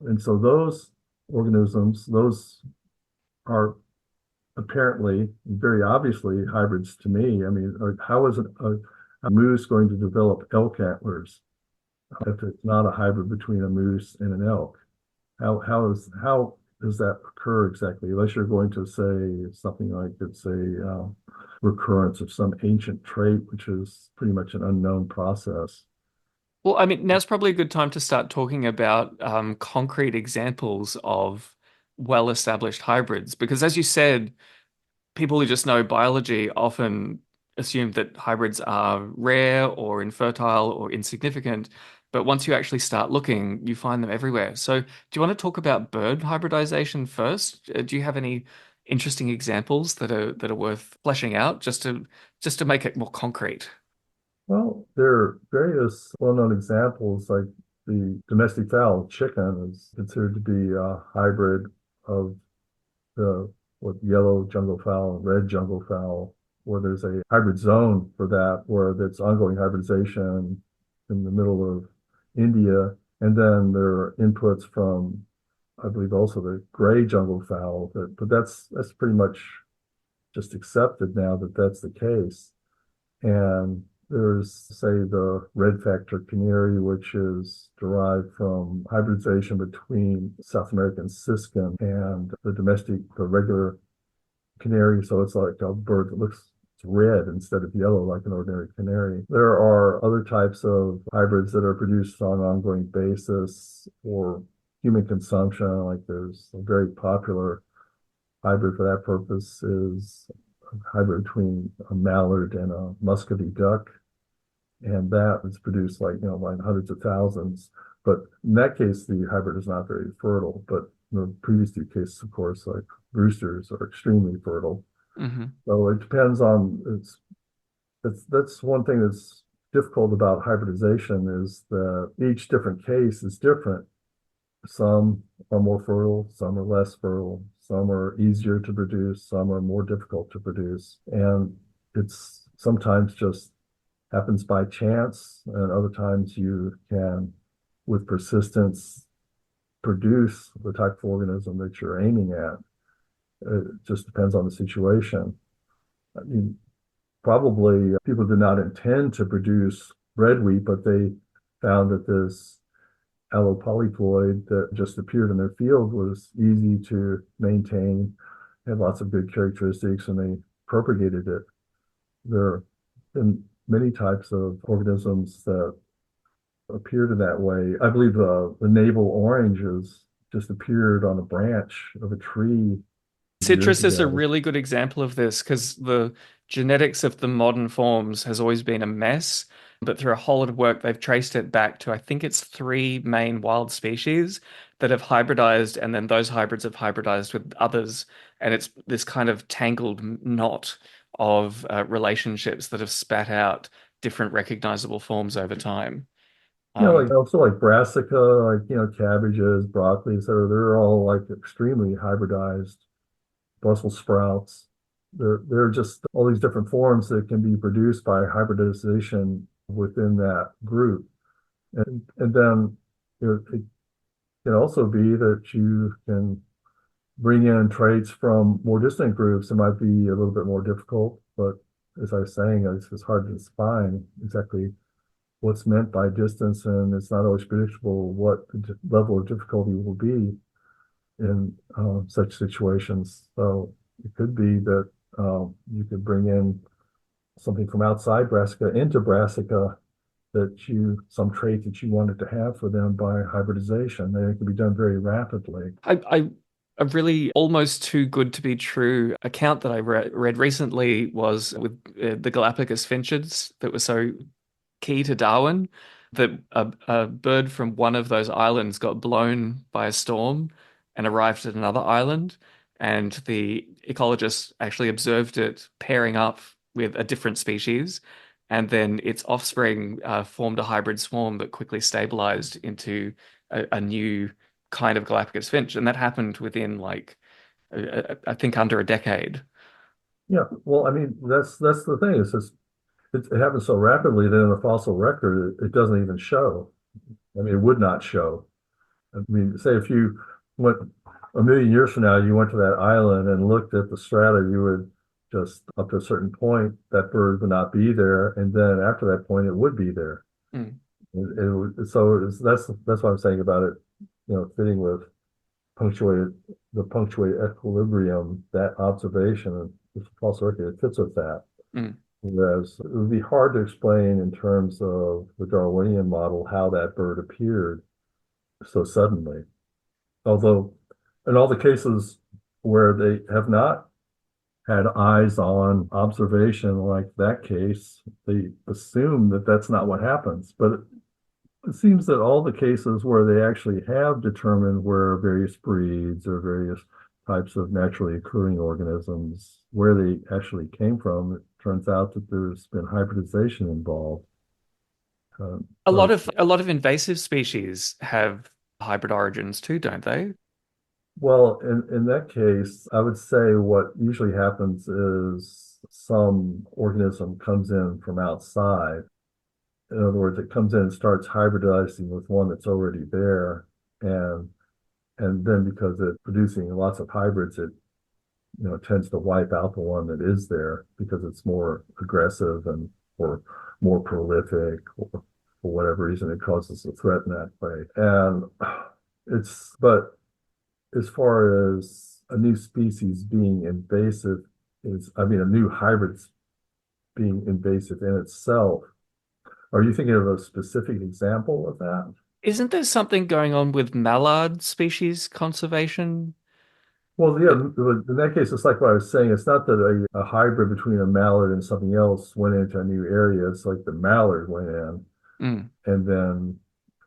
And so those organisms, those are apparently, very obviously, hybrids to me. I mean, how is a moose going to develop elk antlers if it's not a hybrid between a moose and an elk? how does that occur exactly? Unless you're going to say something like it's a recurrence of some ancient trait, which is pretty much an unknown process. Well, I mean, now's probably a good time to start talking about concrete examples of well-established hybrids, because as you said, people who just know biology often assume that hybrids are rare or infertile or insignificant. But once you actually start looking, you find them everywhere. So, do you want to talk about bird hybridization first? Do you have any interesting examples that are worth fleshing out just to make it more concrete? Well, there are various well-known examples, like the domestic fowl chicken is considered to be a hybrid of the yellow jungle fowl and red jungle fowl, where there's a hybrid zone for that, where there's ongoing hybridization in the middle of India. And then there are inputs from, I believe, also the gray jungle fowl. But that's pretty much just accepted now that that's the case. And there's, say, the red factor canary, which is derived from hybridization between South American siskin and the regular canary. So it's like a bird that looks red instead of yellow like an ordinary canary. There are other types of hybrids that are produced on an ongoing basis for human consumption. Like there's a very popular hybrid for that purpose is a hybrid between a mallard and a muscovy duck. And that is produced like, by hundreds of thousands. But in that case, the hybrid is not very fertile. But in the previous two cases, of course, like roosters are extremely fertile. Hmm. So it depends on that's one thing that's difficult about hybridization is that each different case is different. Some are more fertile, some are less fertile, some are easier to produce, some are more difficult to produce. And it's sometimes just happens by chance, and other times you can, with persistence, produce the type of organism that you're aiming at. It just depends on the situation. I mean, probably people did not intend to produce red wheat, but they found that this allopolyploid that just appeared in their field was easy to maintain, had lots of good characteristics, and they propagated it. There have been many types of organisms that appeared in that way. I believe the navel orange has just appeared on a branch of a tree years Citrus is a ago. really good example of this because the genetics of the modern forms has always been a mess. But through a whole lot of work, they've traced it back to, I think it's three main wild species that have hybridized, and then those hybrids have hybridized with others. And it's this kind of tangled knot of relationships that have spat out different recognizable forms over time. Um, Like also like brassica, like cabbages, broccoli, etc. They're all like extremely hybridized. Brussels sprouts. There are just all these different forms that can be produced by hybridization within that group. And then it can also be that you can bring in traits from more distant groups. It might be a little bit more difficult, but as I was saying, it's hard to define exactly what's meant by distance, and it's not always predictable what the level of difficulty will be in such situations. So it could be that you could bring in something from outside Brassica into Brassica some trait that you wanted to have for them by hybridization. And it can be done very rapidly. I a really almost too good to be true account that I read recently was with the Galapagos finches that were so key to Darwin that a bird from one of those islands got blown by a storm and arrived at another island, and the ecologists actually observed it pairing up with a different species, and then its offspring formed a hybrid swarm that quickly stabilized into a new kind of Galapagos finch, and that happened within like I think under a decade. Yeah, well, I mean, that's the thing. It happens so rapidly that in the fossil record, it doesn't even show. I mean, it would not show. I mean, say if you went a million years from now, you went to that island and looked at the strata, you would just up to a certain point, that bird would not be there, and then after that point, it would be there. Mm. So that's what I'm saying about it, fitting with. punctuated the punctuated equilibrium, that observation, the false record, it fits with that. Mm. Whereas it would be hard to explain in terms of the Darwinian model how that bird appeared so suddenly. Although in all the cases where they have not had eyes on observation, like that case, they assume that that's not what happens. But it seems that all the cases where they actually have determined where various breeds or various types of naturally occurring organisms, where they actually came from, it turns out that there's been hybridization involved. Uh, of A lot of invasive species have hybrid origins too, don't they? Well, in that case, I would say what usually happens is some organism comes in from outside. In other words, it comes in and starts hybridizing with one that's already there, and and then because it's producing lots of hybrids, it tends to wipe out the one that is there because it's more aggressive and or more prolific, or for whatever reason it causes a threat in that way. And but as far as a new species being invasive I mean, a new hybrid being invasive in itself. Are you thinking of a specific example of that? Isn't there something going on with mallard species conservation? Well, yeah, in that case, it's like what I was saying. It's not that a hybrid between a mallard and something else went into a new area. It's like the mallard went in, Mm. and then,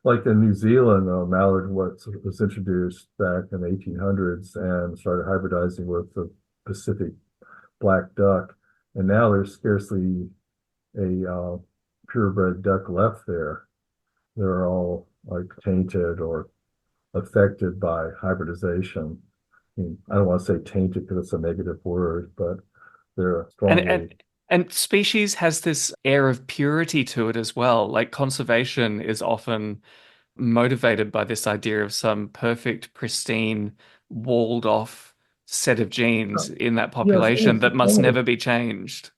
like in New Zealand, mallard was introduced back in the 1800s and started hybridizing with the Pacific black duck, and now there's scarcely a purebred duck left there. They're all like tainted or affected by hybridization. I mean, I don't want to say tainted because it's a negative word, but they're And strongly. species has this air of purity to it as well. Like conservation is often motivated by this idea of some perfect, pristine, walled off set of genes in that Yes, population it's that must never almost, be changed.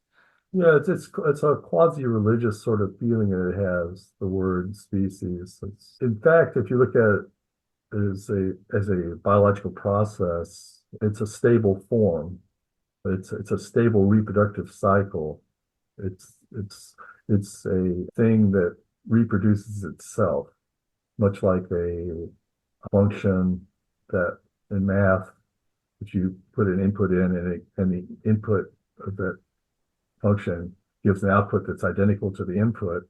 yeah, it's a quasi-religious sort of feeling that it has, the word species. In fact, if you look at it as a biological process, it's a stable form. It's a stable reproductive cycle. It's a thing that reproduces itself, much like a function that in math, if you put an input in and the input of that function gives an output that's identical to the input,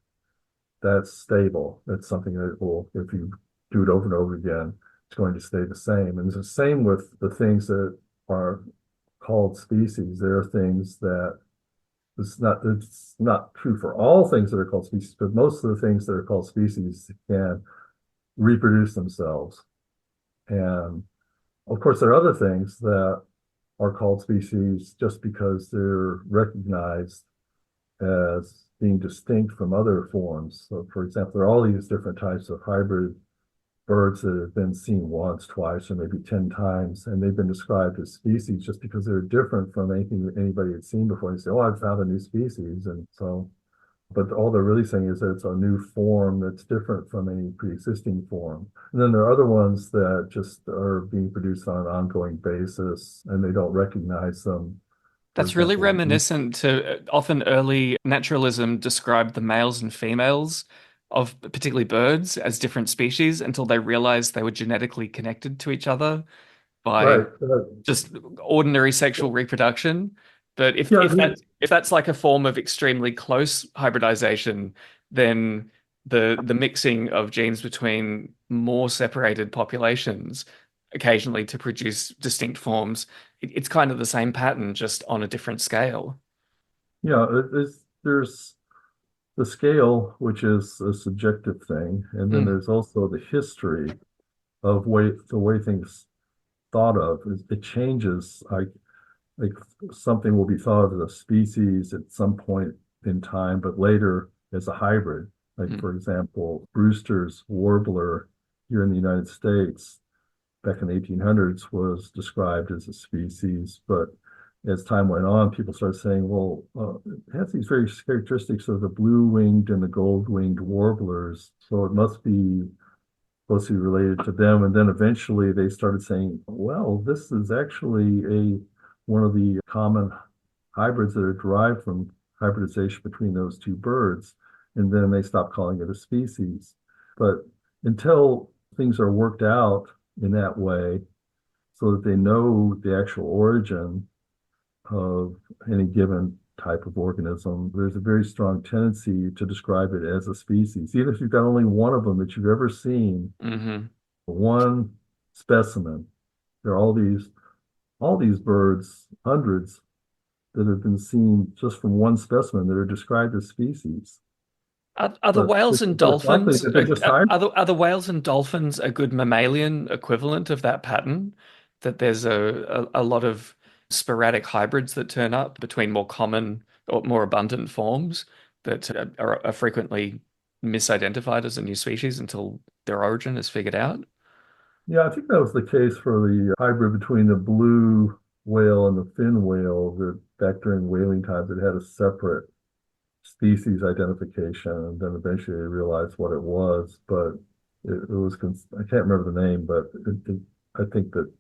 that's stable. That's something that will, if you do it over and over again, it's going to stay the same. And it's the same with the things that are called species. There are things that it's not true for all things that are called species, but most of the things that are called species can reproduce themselves. And of course, there are other things that are called species just because they're recognized as being distinct from other forms. So, for example, there are all these different types of hybrid birds that have been seen once, twice, or maybe 10 times, and they've been described as species just because they're different from anything that anybody had seen before. They say, oh, I've found a new species. And so, but all they're really saying is that it's a new form that's different from any pre-existing form. And then there are other ones that just are being produced on an ongoing basis and they don't recognize them. For That's really example, reminiscent to often early naturalism described the males and females of particularly birds as different species until they realized they were genetically connected to each other by right. just ordinary sexual reproduction. But Yeah, if that's like a form of extremely close hybridization, then the mixing of genes between more separated populations occasionally to produce distinct forms, it's kind of the same pattern, just on a different scale. yeah, there's the scale, which is a subjective thing, and then Mm, there's also the history of the way things thought of. It changes. Like something will be thought of as a species at some point in time, but later as a hybrid. Like mm. for example, Brewster's warbler here in the United States back in the 1800s was described as a species, but as time went on, people started saying, well, it has these very characteristics of the blue-winged and the gold-winged warblers, so it must be closely related to them. And then eventually they started saying, well, this is actually one of the common hybrids that are derived from hybridization between those two birds. And then they stopped calling it a species. But until things are worked out in that way, so that they know the actual origin of any given type of organism, there's a very strong tendency to describe it as a species. Even if you've got only one of them that you've ever seen, Hmm. one specimen, there are all these birds, hundreds that have been seen just from one specimen that are described as species. Are the But whales and it's likely dolphins that they're just hybrids. are the whales and dolphins a good mammalian equivalent of that pattern? That there's a lot of sporadic hybrids that turn up between more common or more abundant forms that are frequently misidentified as a new species until their origin is figured out. Yeah, I think that was the case for the hybrid between the blue whale and the fin whale. That back during whaling times, it had a separate species identification, and then eventually they realized what it was. But it was, I can't remember the name, but I think that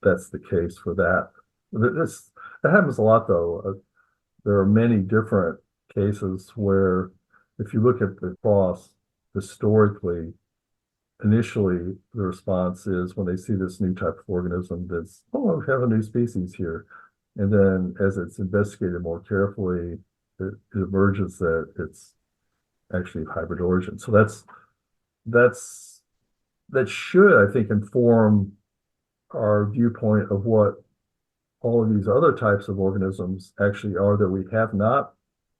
that's the case for that. This that happens a lot, though. There are many different cases where, if you look at the cross historically, initially the response is when they see this new type of organism that's, oh, we have a new species here. And then as it's investigated more carefully, it emerges that it's actually of hybrid origin. So that's that should, I think, inform our viewpoint of what all of these other types of organisms actually are that we have not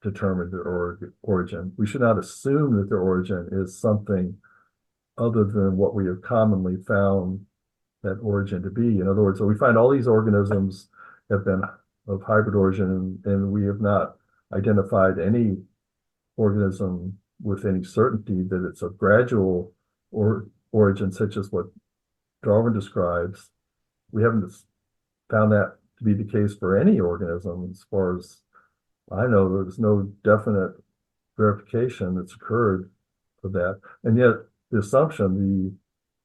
determined their origin. We should not assume that their origin is something other than what we have commonly found that origin to be. In other words, so we find all these organisms have been of hybrid origin, and we have not identified any organism with any certainty that it's of gradual origin, such as what Darwin describes. We haven't found that to be the case for any organism. As far as I know, there's no definite verification that's occurred for that. And yet, the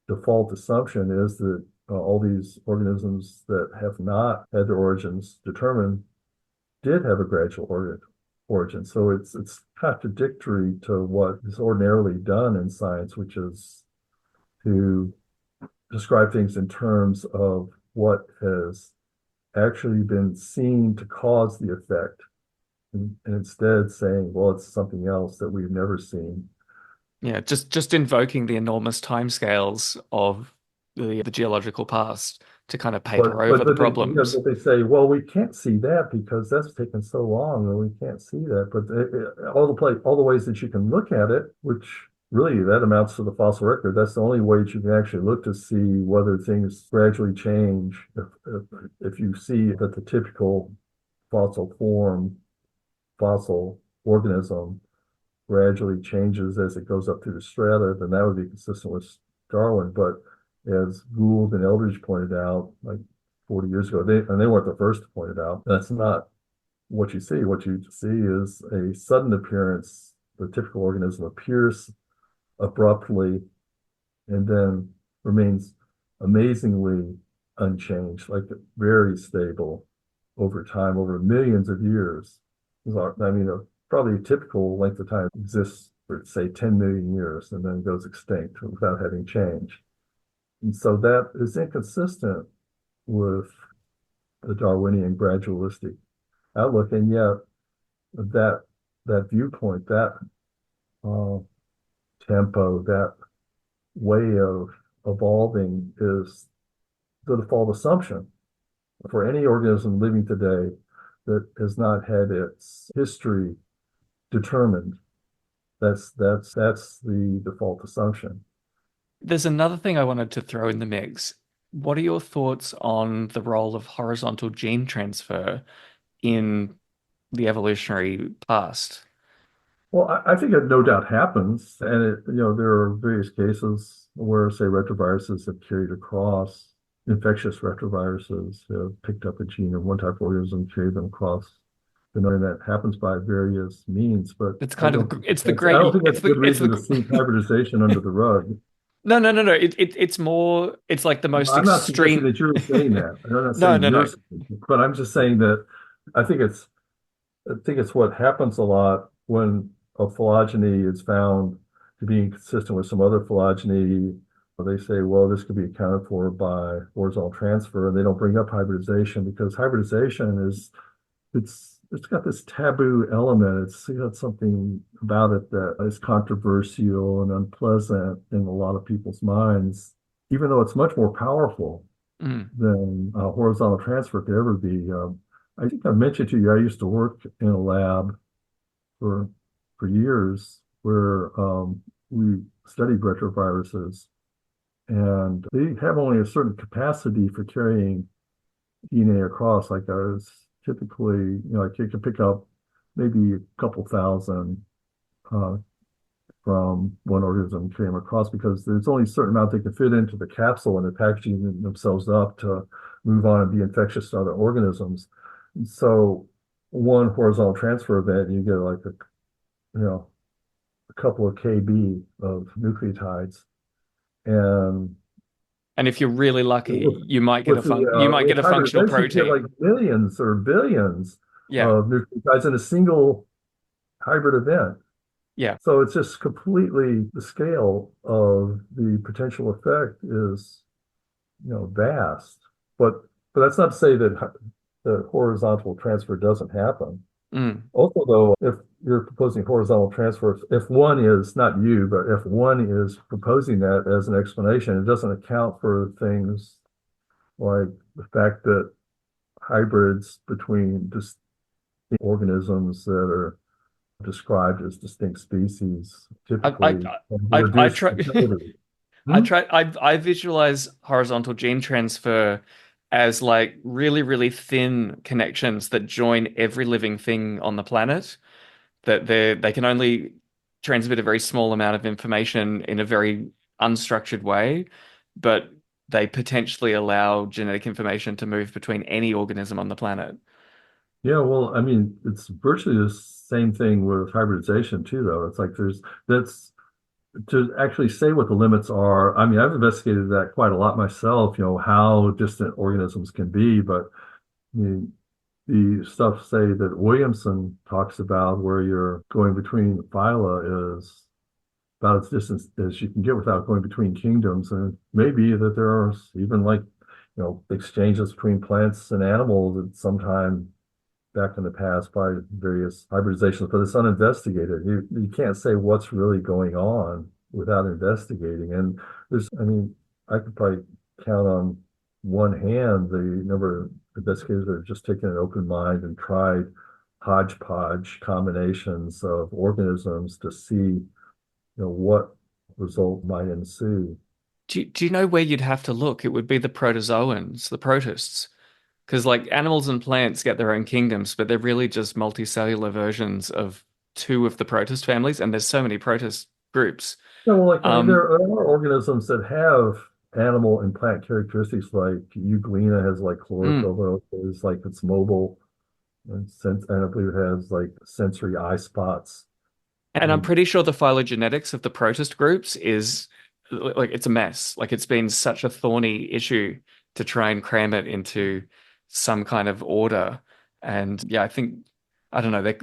default assumption is that all these organisms that have not had their origins determined did have a gradual origin. So it's contradictory to what is ordinarily done in science, which is to describe things in terms of what has actually been seen to cause the effect, and instead saying, well, it's something else that we've never seen. Yeah, just invoking the enormous timescales of the geological past to kind of paper over the problems. But they say, well, we can't see that because that's taken so long, and we can't see that. But all the ways that you can look at it, which really that amounts to the fossil record. That's the only way that you can actually look to see whether things gradually change. If you see that the typical fossil form, fossil organism gradually changes as it goes up through the strata, then that would be consistent with Darwin. But as Gould and Eldridge pointed out, like 40 years ago, they weren't the first to point it out. That's not what you see. What you see is a sudden appearance. The typical organism appears abruptly and then remains amazingly unchanged, like very stable over time, over millions of years. I mean, probably a typical length of time exists for, say, 10 million years and then goes extinct without having changed. And so that is inconsistent with the Darwinian gradualistic outlook. And yet that viewpoint, that uh, tempo, that way of evolving is the default assumption for any organism living today that has not had its history determined. That's the default assumption. There's another thing I wanted to throw in the mix. What are your thoughts on the role of horizontal gene transfer in the evolutionary past? Well, I think it no doubt happens, and there are various cases where, say, retroviruses have carried across infectious retroviruses have picked up a gene of one type of organism, carried them across. And that happens by various means, but It's I kind of don't think it's the I don't great think that's a good reason to sweep hybridization under the rug. No, no, no, no. It's more. It's like the most I'm not suggesting extreme. that you're saying that. I'm not No, saying no, you're no. saying it, but I'm just saying that I think it's what happens a lot when a phylogeny is found to be inconsistent with some other phylogeny. They say, well, this could be accounted for by horizontal transfer, and they don't bring up hybridization because hybridization is it's got this taboo element. It's got something about it that is controversial and unpleasant in a lot of people's minds, even though it's much more powerful Mm. than horizontal transfer could ever be. I think I mentioned to you, I used to work in a lab for years where we studied retroviruses, and they have only a certain capacity for carrying DNA across. Like I was typically, like you can pick up maybe a couple thousand uh, from one organism came across because there's only a certain amount they can fit into the capsule and they're packaging themselves up to move on and be infectious to other organisms. And so one horizontal transfer event, you get like a couple of KB of nucleotides. And And if you're really lucky, with you might get with a functional hybridization, you get like protein. millions or billions Yeah, of nucleotides in a single hybrid event. yeah. So it's just completely the scale of the potential effect is, vast. But that's not to say that the horizontal transfer doesn't happen. Mm. Also, though, if you're proposing horizontal transfer, if one is not you, but if one is proposing that as an explanation, it doesn't account for things like the fact that hybrids between distinct organisms that are described as distinct species I I typically have I reduced try fertility. I Hmm? try I visualize horizontal gene transfer as like really, really thin connections that join every living thing on the planet. That they can only transmit a very small amount of information in a very unstructured way, but they potentially allow genetic information to move between any organism on the planet. Yeah, well, I mean, it's virtually the same thing with hybridization too, though. It's like that's to actually say what the limits are. I mean, I've investigated that quite a lot myself, how distant organisms can be, but I mean, the stuff, say, that Williamson talks about where you're going between phyla is about as distant as you can get without going between kingdoms. And maybe that there are even like, exchanges between plants and animals at some time back in the past by various hybridizations, but it's uninvestigated. You can't say what's really going on without investigating. And I mean, I could probably count on one hand the number of investigators that have just taken an open mind and tried hodgepodge combinations of organisms to see, what result might ensue. Do you know where you'd have to look? It would be the protozoans, the protists. Because like animals and plants get their own kingdoms, but they're really just multicellular versions of two of the protist families, and there's so many protist groups. Yeah, well, like, I mean, Um, there are organisms that have animal and plant characteristics, like Euglena has like mm. chlorophyll, is like it's mobile, and I believe it has like sensory eye spots. And I'm And pretty sure the phylogenetics of the protist groups is like it's a mess. Like it's been such a thorny issue to try and cram it into some kind of order. And yeah, I think I don't know,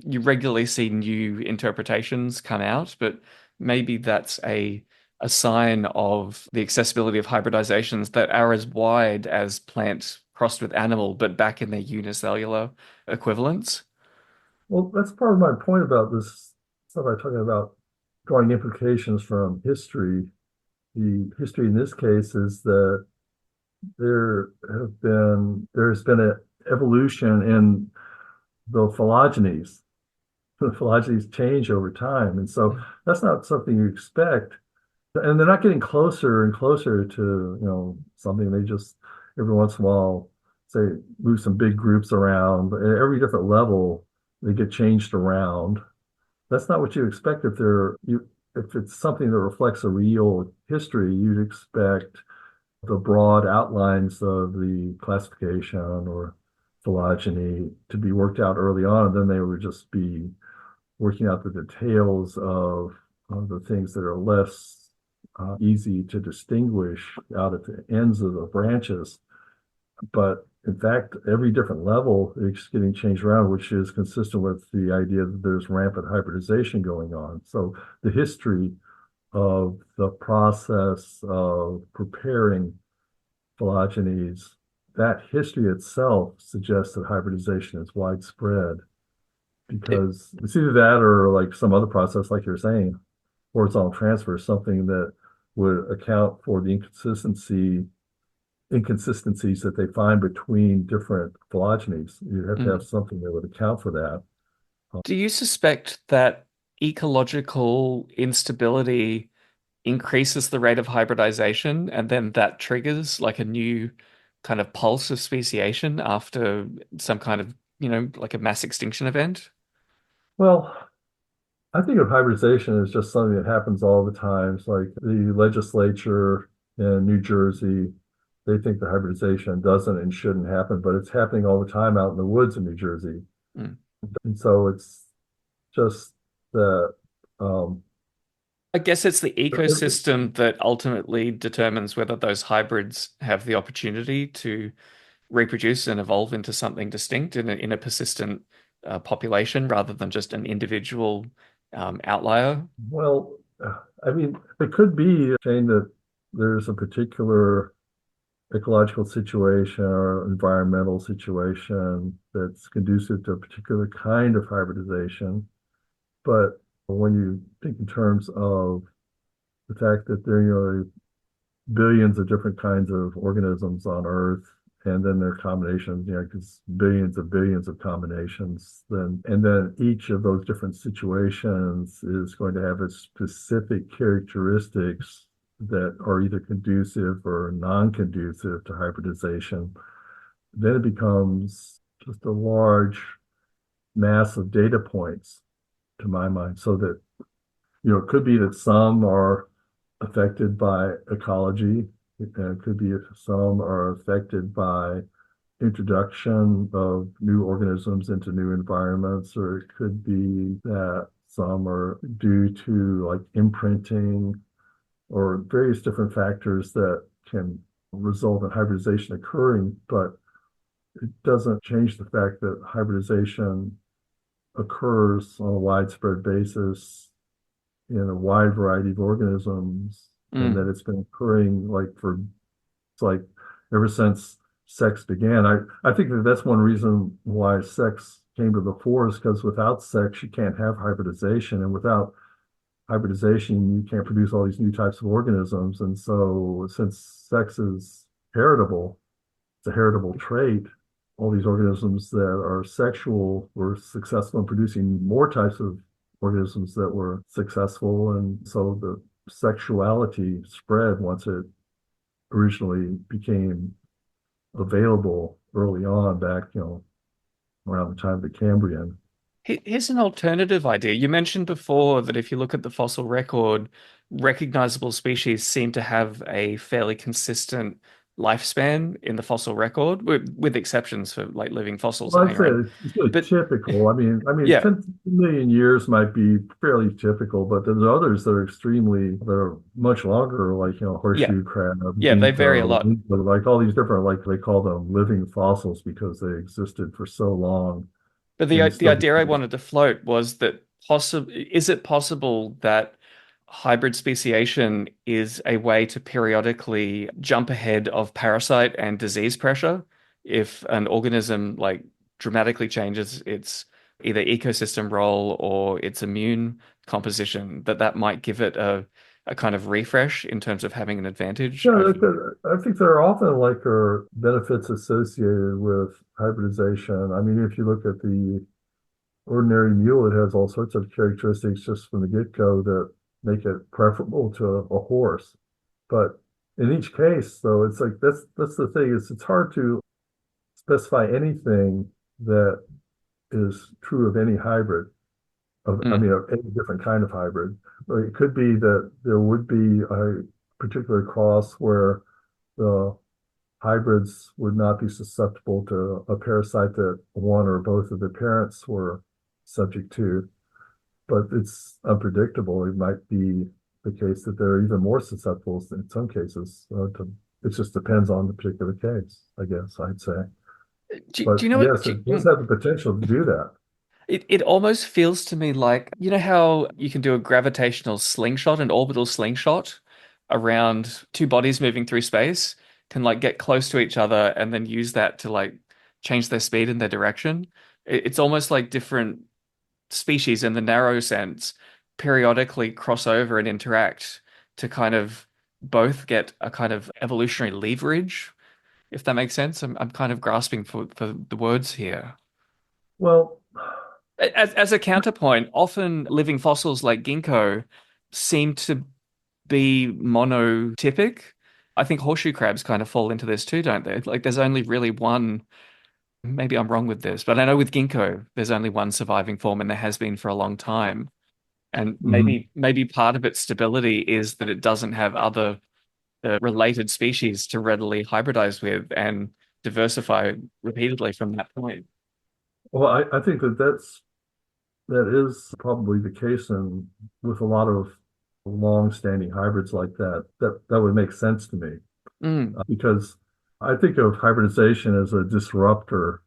you regularly see new interpretations come out, but maybe that's a sign of the accessibility of hybridizations that are as wide as plant crossed with animal, but back in their unicellular equivalents. well, that's part of my point about this stuff I'm talking about drawing implications from history. The history in this case is that there's been an evolution in the phylogenies. The phylogenies change over time, and so that's not something you expect. And they're not getting closer and closer to, something. They just every once in a while say move some big groups around, but at every different level they get changed around. That's not what you expect if it's something that reflects a real history. You'd expect the broad outlines of the classification or phylogeny to be worked out early on, and then they would just be working out the details of the things that are less easy to distinguish out at the ends of the branches. But in fact, every different level is getting changed around, which is consistent with the idea that there's rampant hybridization going on. So the history of the process of preparing phylogenies, that history itself suggests that hybridization is widespread It, because it's either that or like some other process, like you're saying, horizontal transfer, something that would account for the inconsistencies that they find between different phylogenies. You have to have mm. something that would account for that. Do you suspect that ecological instability increases the rate of hybridization and then that triggers like a new kind of pulse of speciation after some kind of, like a mass extinction event? Well, I think of hybridization as just something that happens all the time. It's like the legislature in New Jersey, they think the hybridization doesn't and shouldn't happen, but it's happening all the time out in the woods in New Jersey. Mm. And so it's just that um, I guess it's the ecosystem that ultimately determines whether those hybrids have the opportunity to reproduce and evolve into something distinct in a persistent population rather than just an individual outlier. well, I mean, it could be saying that there's a particular ecological situation or environmental situation that's conducive to a particular kind of hybridization. But when you think in terms of the fact that there are billions of different kinds of organisms on Earth, and then their combinations, because billions of combinations, then each of those different situations is going to have its specific characteristics that are either conducive or non-conducive to hybridization. Then it becomes just a large mass of data points, to my mind, so that it could be that some are affected by ecology. It could be some are affected by introduction of new organisms into new environments, or it could be that some are due to like imprinting or various different factors that can result in hybridization occurring, but it doesn't change the fact that hybridization occurs on a widespread basis in a wide variety of organisms, and that Mm. it's been occurring it's like ever since sex began. I think that that's one reason why sex came to the fore is because without sex, you can't have hybridization. And without hybridization, you can't produce all these new types of organisms. And so since sex is heritable, it's a heritable trait, all these organisms that are sexual were successful in producing more types of organisms that were successful. And so the sexuality spread once it originally became available early on back, around the time of the Cambrian. Here's an alternative idea. You mentioned before that if you look at the fossil record, recognizable species seem to have a fairly consistent lifespan in the fossil record, with exceptions for like living fossils, Well, I I'd think, say right? it's really But typical. I mean, yeah, 10 million years might be fairly typical, but there's others that are much longer, like, yeah, horseshoe crab, yeah, they vary a ginkgo, lot. like all these different, like they call them living fossils because they existed for so long But and the still. idea I wanted to float was that is it possible that hybrid speciation is a way to periodically jump ahead of parasite and disease pressure if an organism like dramatically changes its either ecosystem role or its immune composition, that might give it a kind of refresh in terms of having an advantage Yeah, over. I think there are often like are benefits associated with hybridization. I mean, if you look at the ordinary mule, it has all sorts of characteristics just from the get-go that make it preferable to a horse. But in each case, though, it's like that's the thing is it's hard to specify anything that is true of any hybrid. I Mm, mean, of any different kind of hybrid. Or it could be that there would be a particular cross where the hybrids would not be susceptible to a parasite that one or both of the parents were subject to, but it's unpredictable. It might be the case that they're even more susceptible in some cases. It just depends on the particular case, I guess I'd say. Do But you know what? yes, it does have the potential to do that. It almost feels to me like, you know how you can do a gravitational slingshot, an orbital slingshot around two bodies moving through space, can like get close to each other and then use that to like change their speed and their direction. It's almost like different species in the narrow sense periodically cross over and interact to kind of both get a kind of evolutionary leverage, if that makes sense. I'm kind of grasping for the words here. Well, As a counterpoint, often living fossils like ginkgo seem to be monotypic. I think horseshoe crabs kind of fall into this too, don't they? Like there's only really one, maybe I'm wrong with this, but I know with ginkgo, there's only one surviving form and there has been for a long time. And mhm. maybe part of its stability is that it doesn't have other related species to readily hybridize with and diversify repeatedly from that point. Well, I think that is probably the case, and with a lot of long-standing hybrids like that, that would make sense to me Mm, because I think of hybridization as a disruptor,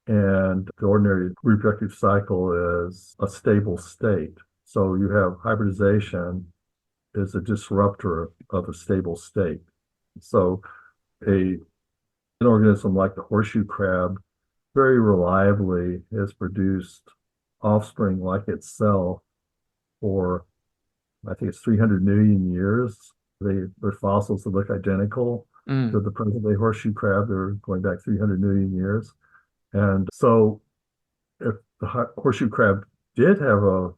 and the ordinary reproductive cycle is a stable state. So you have hybridization is a disruptor of a stable state. So a an organism like the horseshoe crab very reliably has produced offspring like itself for, I think it's 300 million years. They're fossils that look identical to mm. the present day horseshoe crab. They're going back 300 million years. And so if the horseshoe crab did have a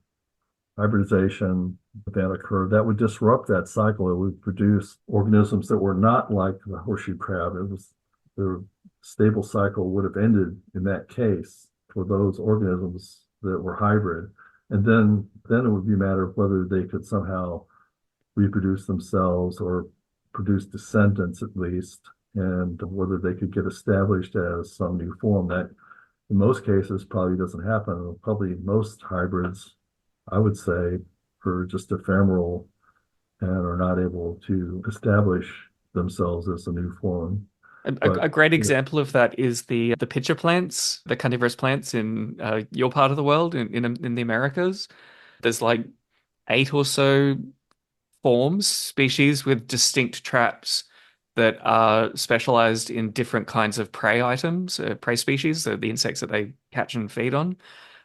hybridization event occur, that would disrupt that cycle. It would produce organisms that were not like the horseshoe crab. It was the stable cycle would have ended in that case for those organisms that were hybrid. And then it would be a matter of whether they could somehow reproduce themselves or produce descendants at least, and whether they could get established as some new form. That in most cases probably doesn't happen. Probably most hybrids, I would say, are just ephemeral and are not able to establish themselves as a new form. A But great yeah, example of that is the pitcher plants, the carnivorous plants in your part of the world, in the Americas. There's like eight or so forms, species with distinct traps that are specialized in different kinds of prey items, prey species, the insects that they catch and feed on.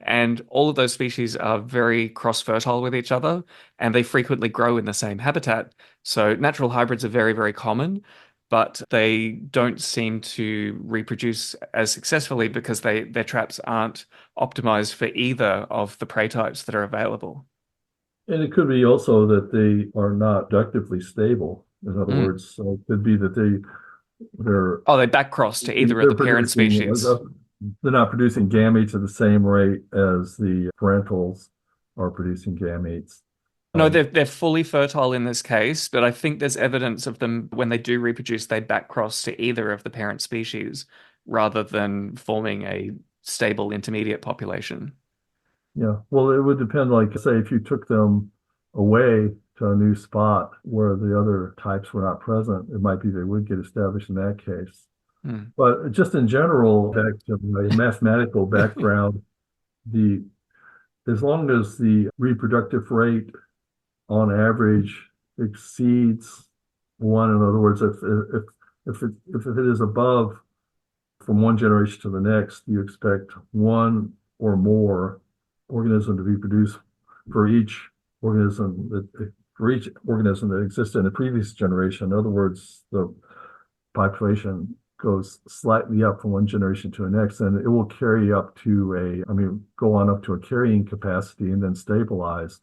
And all of those species are very cross-fertile with each other, and they frequently grow in the same habitat. So natural hybrids are very, very common, but they don't seem to reproduce as successfully because their traps aren't optimized for either of the prey types that are available. and it could be also that they are not ductively stable. In other Mm. words, so it could be that they're Oh, they backcross to either of they're the parent producing species. they're not producing gametes at the same rate as the parentals are producing gametes. No, Um, they're fully fertile in this case, but I think there's evidence of them when they do reproduce, they backcross to either of the parent species rather than forming a stable intermediate population. yeah, well, it would depend. Like, say, if you took them away to a new spot where the other types were not present, it might be they would get established in that case. Hmm. But just in general, back to my mathematical background, the as long as the reproductive rate on average exceeds one, in other words, if it is above from one generation to the next, you expect one or more organism to be produced for each organism that existed in the previous generation. In other words, the population goes slightly up from one generation to the next, and it will carry up to go on up to a carrying capacity and then stabilize.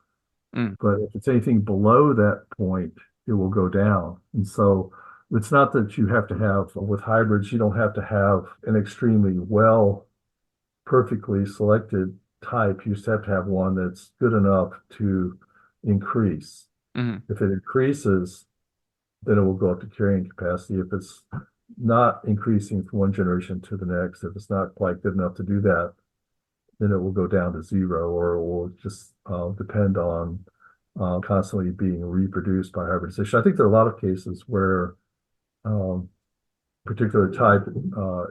Mm. But if it's anything below that point, it will go down. And so it's not that you have to have, with hybrids, you don't have to have an extremely well, perfectly selected type. You just have to have one that's good enough to increase. Mm. If it increases, then it will go up to carrying capacity. If it's not increasing from one generation to the next, if it's not quite good enough to do that, then it will go down to zero, or it will just depend on constantly being reproduced by hybridization. I think there are a lot of cases where um, a particular type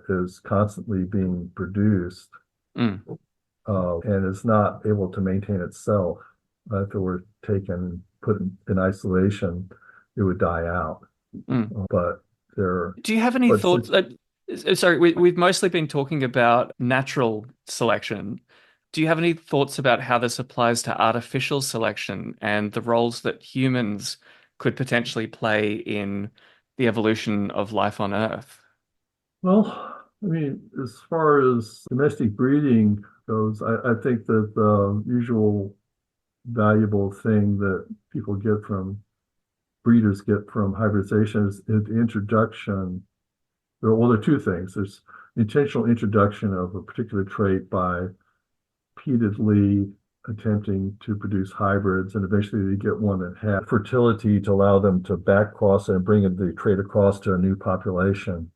is constantly being produced Mm, and is not able to maintain itself. If it were taken, put in isolation, it would die out. mm. But there, Do you have any but thoughts? Sorry, we've mostly been talking about natural selection. Do you have any thoughts about how this applies to artificial selection and the roles that humans could potentially play in the evolution of life on Earth? well, I mean, as far as domestic breeding goes, I think that the usual valuable thing that people get from breeders get from hybridization is the introduction. Well, there are two things. There's intentional introduction of a particular trait by repeatedly attempting to produce hybrids, and eventually they get one that has fertility to allow them to back cross and bring the trait across to a new population.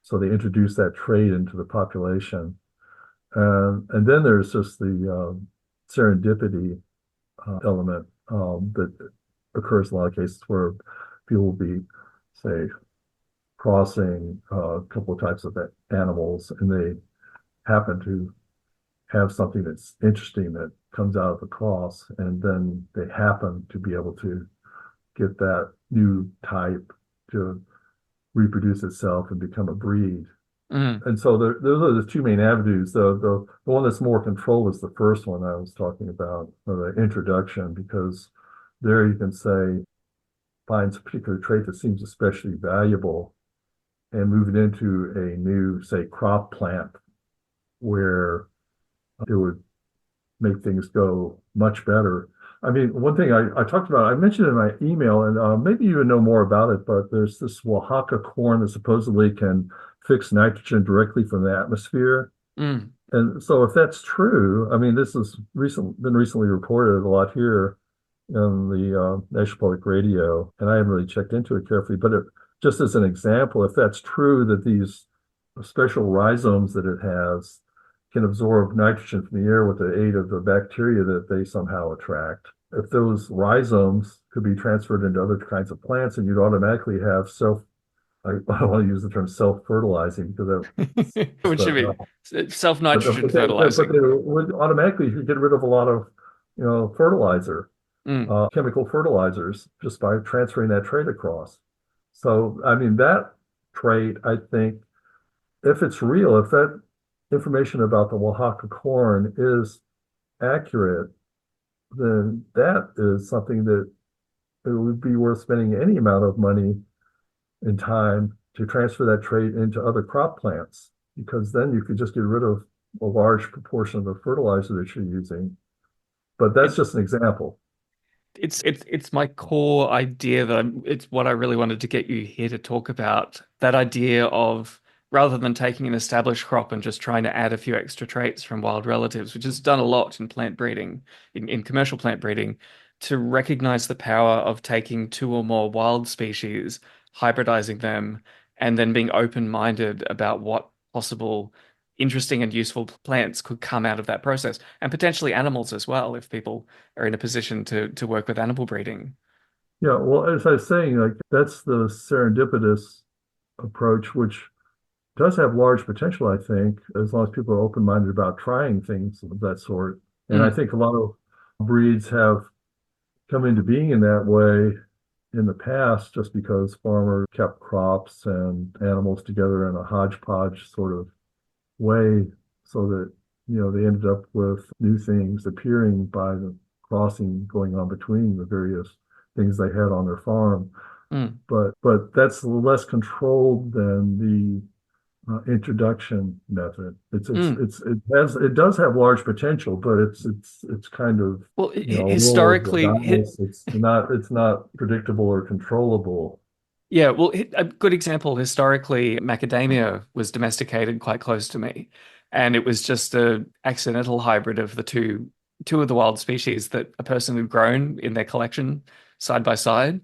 So they introduce that trait into the population. And then there's just the serendipity element that occurs in a lot of cases where people will be, say, crossing a couple of types of animals, and they happen to have something that's interesting that comes out of the cross, and then they happen to be able to get that new type to reproduce itself and become a breed. Mm, And so those are the two main avenues. The one that's more controlled is the first one I was talking about, or the introduction, because there you can say, finds a particular trait that seems especially valuable and move it into a new, say, crop plant where it would make things go much better. I mean, one thing I talked about, I mentioned in my email, and maybe you would know more about it, but there's this Oaxaca corn that supposedly can fix nitrogen directly from the atmosphere. mm. And so if that's true, I mean, this has been recently reported a lot here in the National Public Radio, and I haven't really checked into it carefully, but just as an example, if that's true that these special rhizomes that it has can absorb nitrogen from the air with the aid of the bacteria that they somehow attract. If those rhizomes could be transferred into other kinds of plants, and you'd automatically have I don't want to use the term self-fertilizing because What should but be self-nitrogen but fertilizing. they would automatically get rid of a lot of fertilizer, Mm. chemical fertilizers just by transferring that trait across. So I mean that trait, I think, if it's real, if that information about the Oaxaca corn is accurate, then that is something that it would be worth spending any amount of money and time to transfer that trait into other crop plants, because then you could just get rid of a large proportion of the fertilizer that you're using. But that's It, just an example. it's my core idea that it's what I really wanted to get you here to talk about. That idea of rather than taking an established crop and just trying to add a few extra traits from wild relatives, which is done a lot in plant breeding, in commercial plant breeding, to recognize the power of taking two or more wild species, hybridizing them, and then being open-minded about what possible interesting and useful plants could come out of that process, and potentially animals as well, if people are in a position to work with animal breeding. Yeah, well, as I was saying, like that's the serendipitous approach, which does have large potential, I think, as long as people are open-minded about trying things of that sort. And I Mm, think a lot of breeds have come into being in that way in the past just because farmers kept crops and animals together in a hodgepodge sort of way so that, they ended up with new things appearing by the crossing going on between the various things they had on their farm. mm, But that's less controlled than the introduction method. mm. It does have large potential, but it's kind of Well, a roll of the historically, dice. It's not predictable or controllable. yeah, well, a good example, historically, macadamia was domesticated quite close to me, and it was just a accidental hybrid of the two of the wild species that a person had grown in their collection side by side.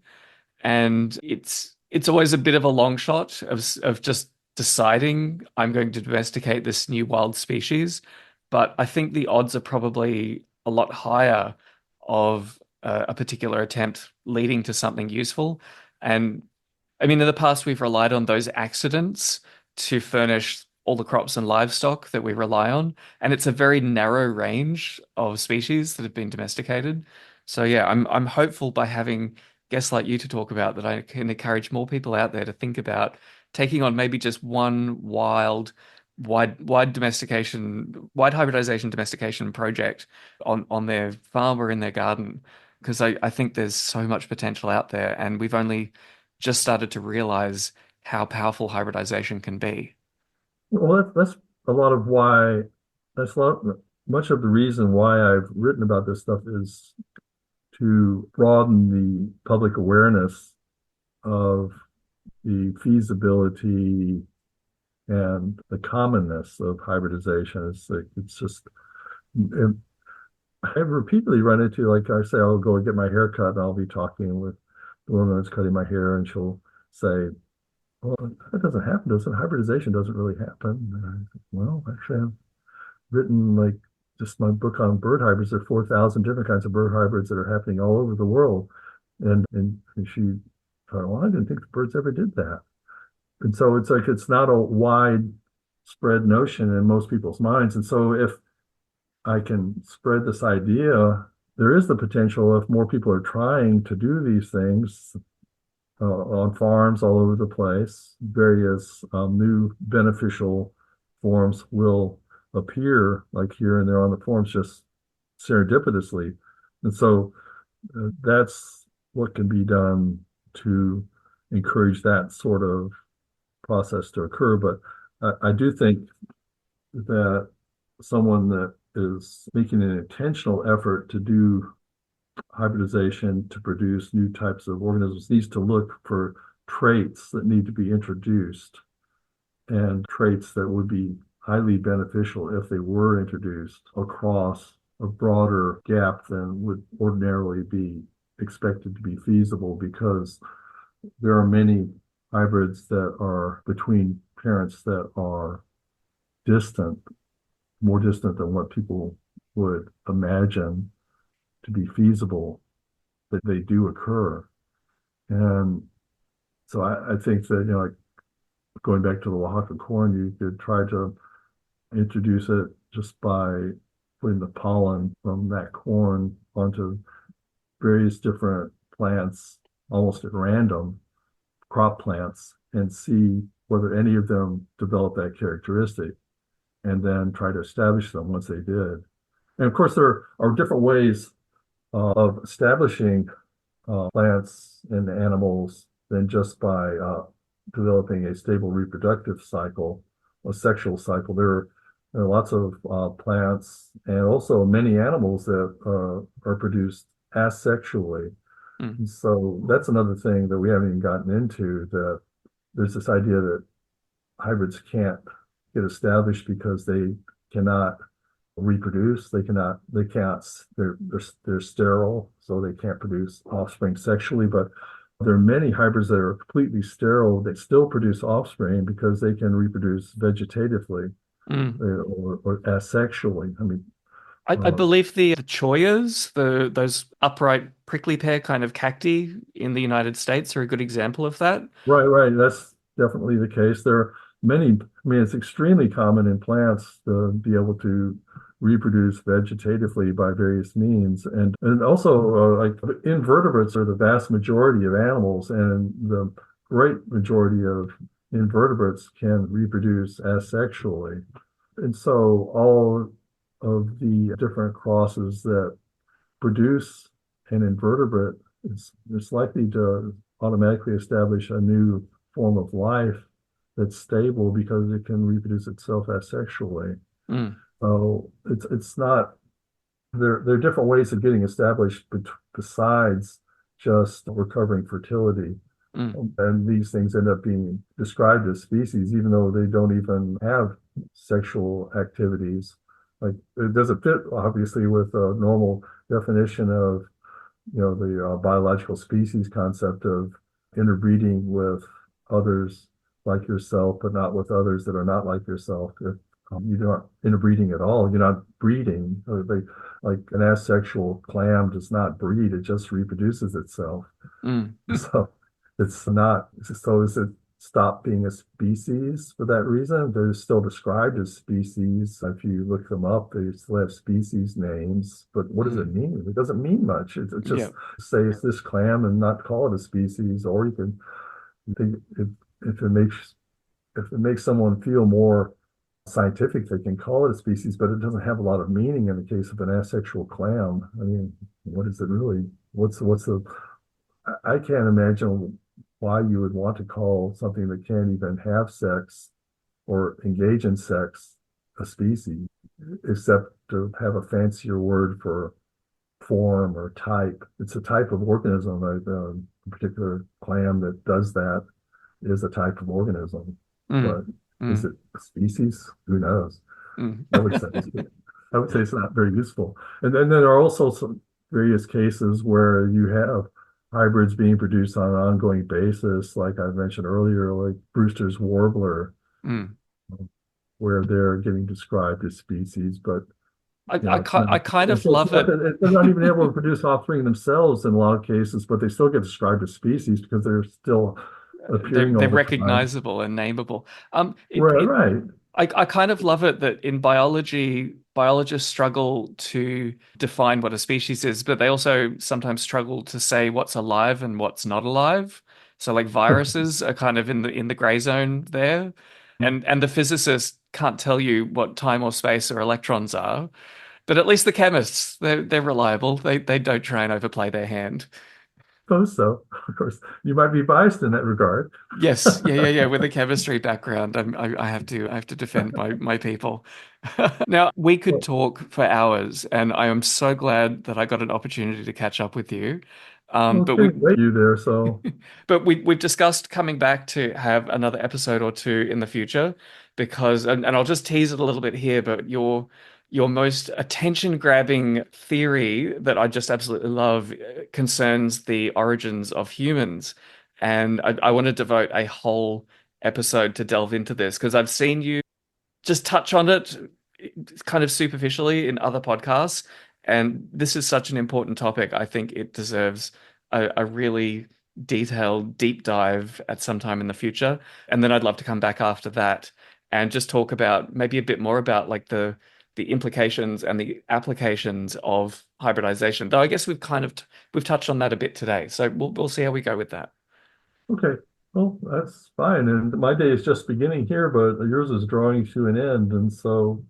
And it's always a bit of a long shot of just deciding I'm going to domesticate this new wild species, but I think the odds are probably a lot higher of a particular attempt leading to something useful. And I mean, in the past, we've relied on those accidents to furnish all the crops and livestock that we rely on. And it's a very narrow range of species that have been domesticated. So yeah, I'm hopeful by having guests like you to talk about that I can encourage more people out there to think about taking on maybe just one wide hybridization domestication project on their farm or in their garden. Because I think there's so much potential out there, and we've only just started to realize how powerful hybridization can be. Well, that's a lot of why, that's a lot, much of the reason why I've written about this stuff is to broaden the public awareness of the feasibility and the commonness of hybridization. It's like, it's just, and I've repeatedly run into, like I say, I'll go and get my hair cut and I'll be talking with the woman that's cutting my hair and she'll say, well, that doesn't happen, does it? Hybridization doesn't really happen. And I think, well, actually, I've written like just my book on bird hybrids. There are 4,000 different kinds of bird hybrids that are happening all over the world. And she thought, well, I didn't think the birds ever did that. And so it's like it's not a widespread notion in most people's minds. And so if I can spread this idea, there is the potential if more people are trying to do these things on farms all over the place, various new beneficial forms will appear like here and there on the forms just serendipitously. And so that's what can be done to encourage that sort of process to occur. But I do think that someone that is making an intentional effort to do hybridization to produce new types of organisms needs to look for traits that need to be introduced and traits that would be highly beneficial if they were introduced across a broader gap than would ordinarily be expected to be feasible, because there are many hybrids that are between parents that are distant, more distant than what people would imagine to be feasible, that they do occur. And so I think that, like going back to the Oaxaca corn, you could try to introduce it just by putting the pollen from that corn onto various different plants almost at random, crop plants, and see whether any of them develop that characteristic, and then try to establish them once they did. And of course, there are different ways of establishing plants and animals than just by developing a stable reproductive cycle, a sexual cycle. There are lots of plants and also many animals that are produced asexually. Mm. And so that's another thing that we haven't even gotten into, that there's this idea that hybrids can't get established because they cannot reproduce. They're sterile, so they can't produce offspring sexually. But there are many hybrids that are completely sterile that still produce offspring because they can reproduce vegetatively Mm. or asexually. I mean, I believe the choyas, those upright prickly pear kind of cacti in the United States are a good example of that. right. That's definitely the case. There are many, I mean, it's extremely common in plants to be able to reproduce vegetatively by various means. And also, like invertebrates are the vast majority of animals, and the great majority of invertebrates can reproduce asexually. And so all of the different crosses that produce an invertebrate is likely to automatically establish a new form of life that's stable because it can reproduce itself asexually. Mm. So it's not, there are different ways of getting established besides just recovering fertility. Mm. And these things end up being described as species, even though they don't even have sexual activities. Like it doesn't fit, obviously, with a normal definition of, the biological species concept of interbreeding with others like yourself, but not with others that are not like yourself. If You're not interbreeding at all. You're not breeding. Like an asexual clam does not breed. It just reproduces itself. Mm. So it's not. So is it stopped being a species for that reason? They're still described as species. If you look them up, they still have species names. But what does it Mm. mean? It doesn't mean much. It Yeah. just say it's this clam and not call it a species. Or you can think if it makes someone feel more scientific, they can call it a species, but it doesn't have a lot of meaning in the case of an asexual clam. I mean, what is it really? What's the I can't imagine why you would want to call something that can't even have sex or engage in sex a species, except to have a fancier word for form or type. It's a type of organism. A particular clam that does that is a type of organism. Mm. But is Mm. it a species? Who knows? Mm. I would say I would say it's not very useful. And then there are also some various cases where you have hybrids being produced on an ongoing basis, like I mentioned earlier, like Brewster's warbler, Mm. where they're getting described as species, but it's I not. kind of It's love not it. that they're not even able to produce offspring themselves in a lot of cases, but they still get described as species because they're still appearing They're all the time. recognizable and nameable. Right, right. I kind of love it that in biology, biologists struggle to define what a species is, but they also sometimes struggle to say what's alive and what's not alive. So like viruses are kind of in the gray zone there. And the physicists can't tell you what time or space or electrons are. But at least the chemists, they're reliable. They don't try and overplay their hand. Suppose so. Of course, you might be biased in that regard. Yes, yeah. With a chemistry background, I have to defend my people. Now, we could Well, talk for hours, and I am so glad that I got an opportunity to catch up with you. well, it's But been great you there. So, we've discussed coming back to have another episode or two in the future because and I'll just tease it a little bit here, but your most attention-grabbing theory that I just absolutely love concerns the origins of humans. And I want to devote a whole episode to delve into this because I've seen you just touch on it kind of superficially in other podcasts. And this is such an important topic. I think it deserves a really detailed deep dive at some time in the future. And then I'd love to come back after that and just talk about maybe a bit more about like the implications and the applications of hybridization. Though I guess we've touched on that a bit today. So we'll see how we go with that. okay. Well, that's fine. And my day is just beginning here, but yours is drawing to an end. And so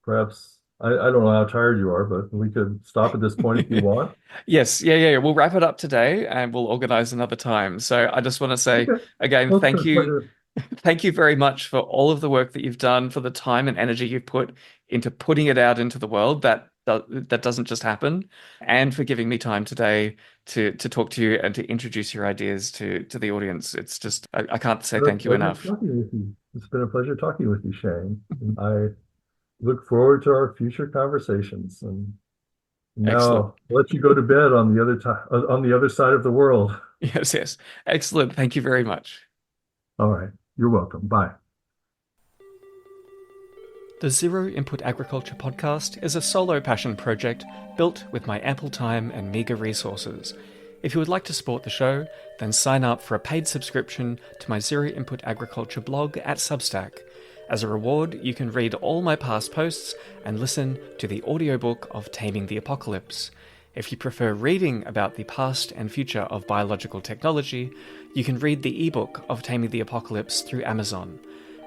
perhaps I don't know how tired you are, but we could stop at this point if you want. Yes, yeah. We'll wrap it up today and we'll organize another time. So I just want to say Okay. again, Well, it's been a pleasure. thank you very much for all of the work that you've done, for the time and energy you've put into putting it out into the world. That doesn't just happen, and for giving me time today to talk to you and to introduce your ideas to the audience. It's just I can't say It's been a thank you pleasure enough. talking with you. It's been a pleasure talking with you, Shane. I look forward to our future conversations. And Excellent. now I'll let you go to bed on the other time on the other side of the world. Yes. Excellent. Thank you very much. All right. You're welcome. Bye. The Zero Input Agriculture podcast is a solo passion project built with my ample time and meagre resources. If you would like to support the show, then sign up for a paid subscription to my Zero Input Agriculture blog at Substack. As a reward, you can read all my past posts and listen to the audiobook of Taming the Apocalypse. If you prefer reading about the past and future of biological technology, you can read the ebook of Taming the Apocalypse through Amazon.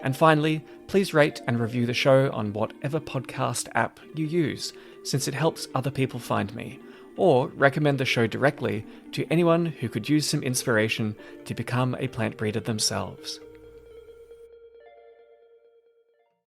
And finally, please rate and review the show on whatever podcast app you use, since it helps other people find me. Or recommend the show directly to anyone who could use some inspiration to become a plant breeder themselves.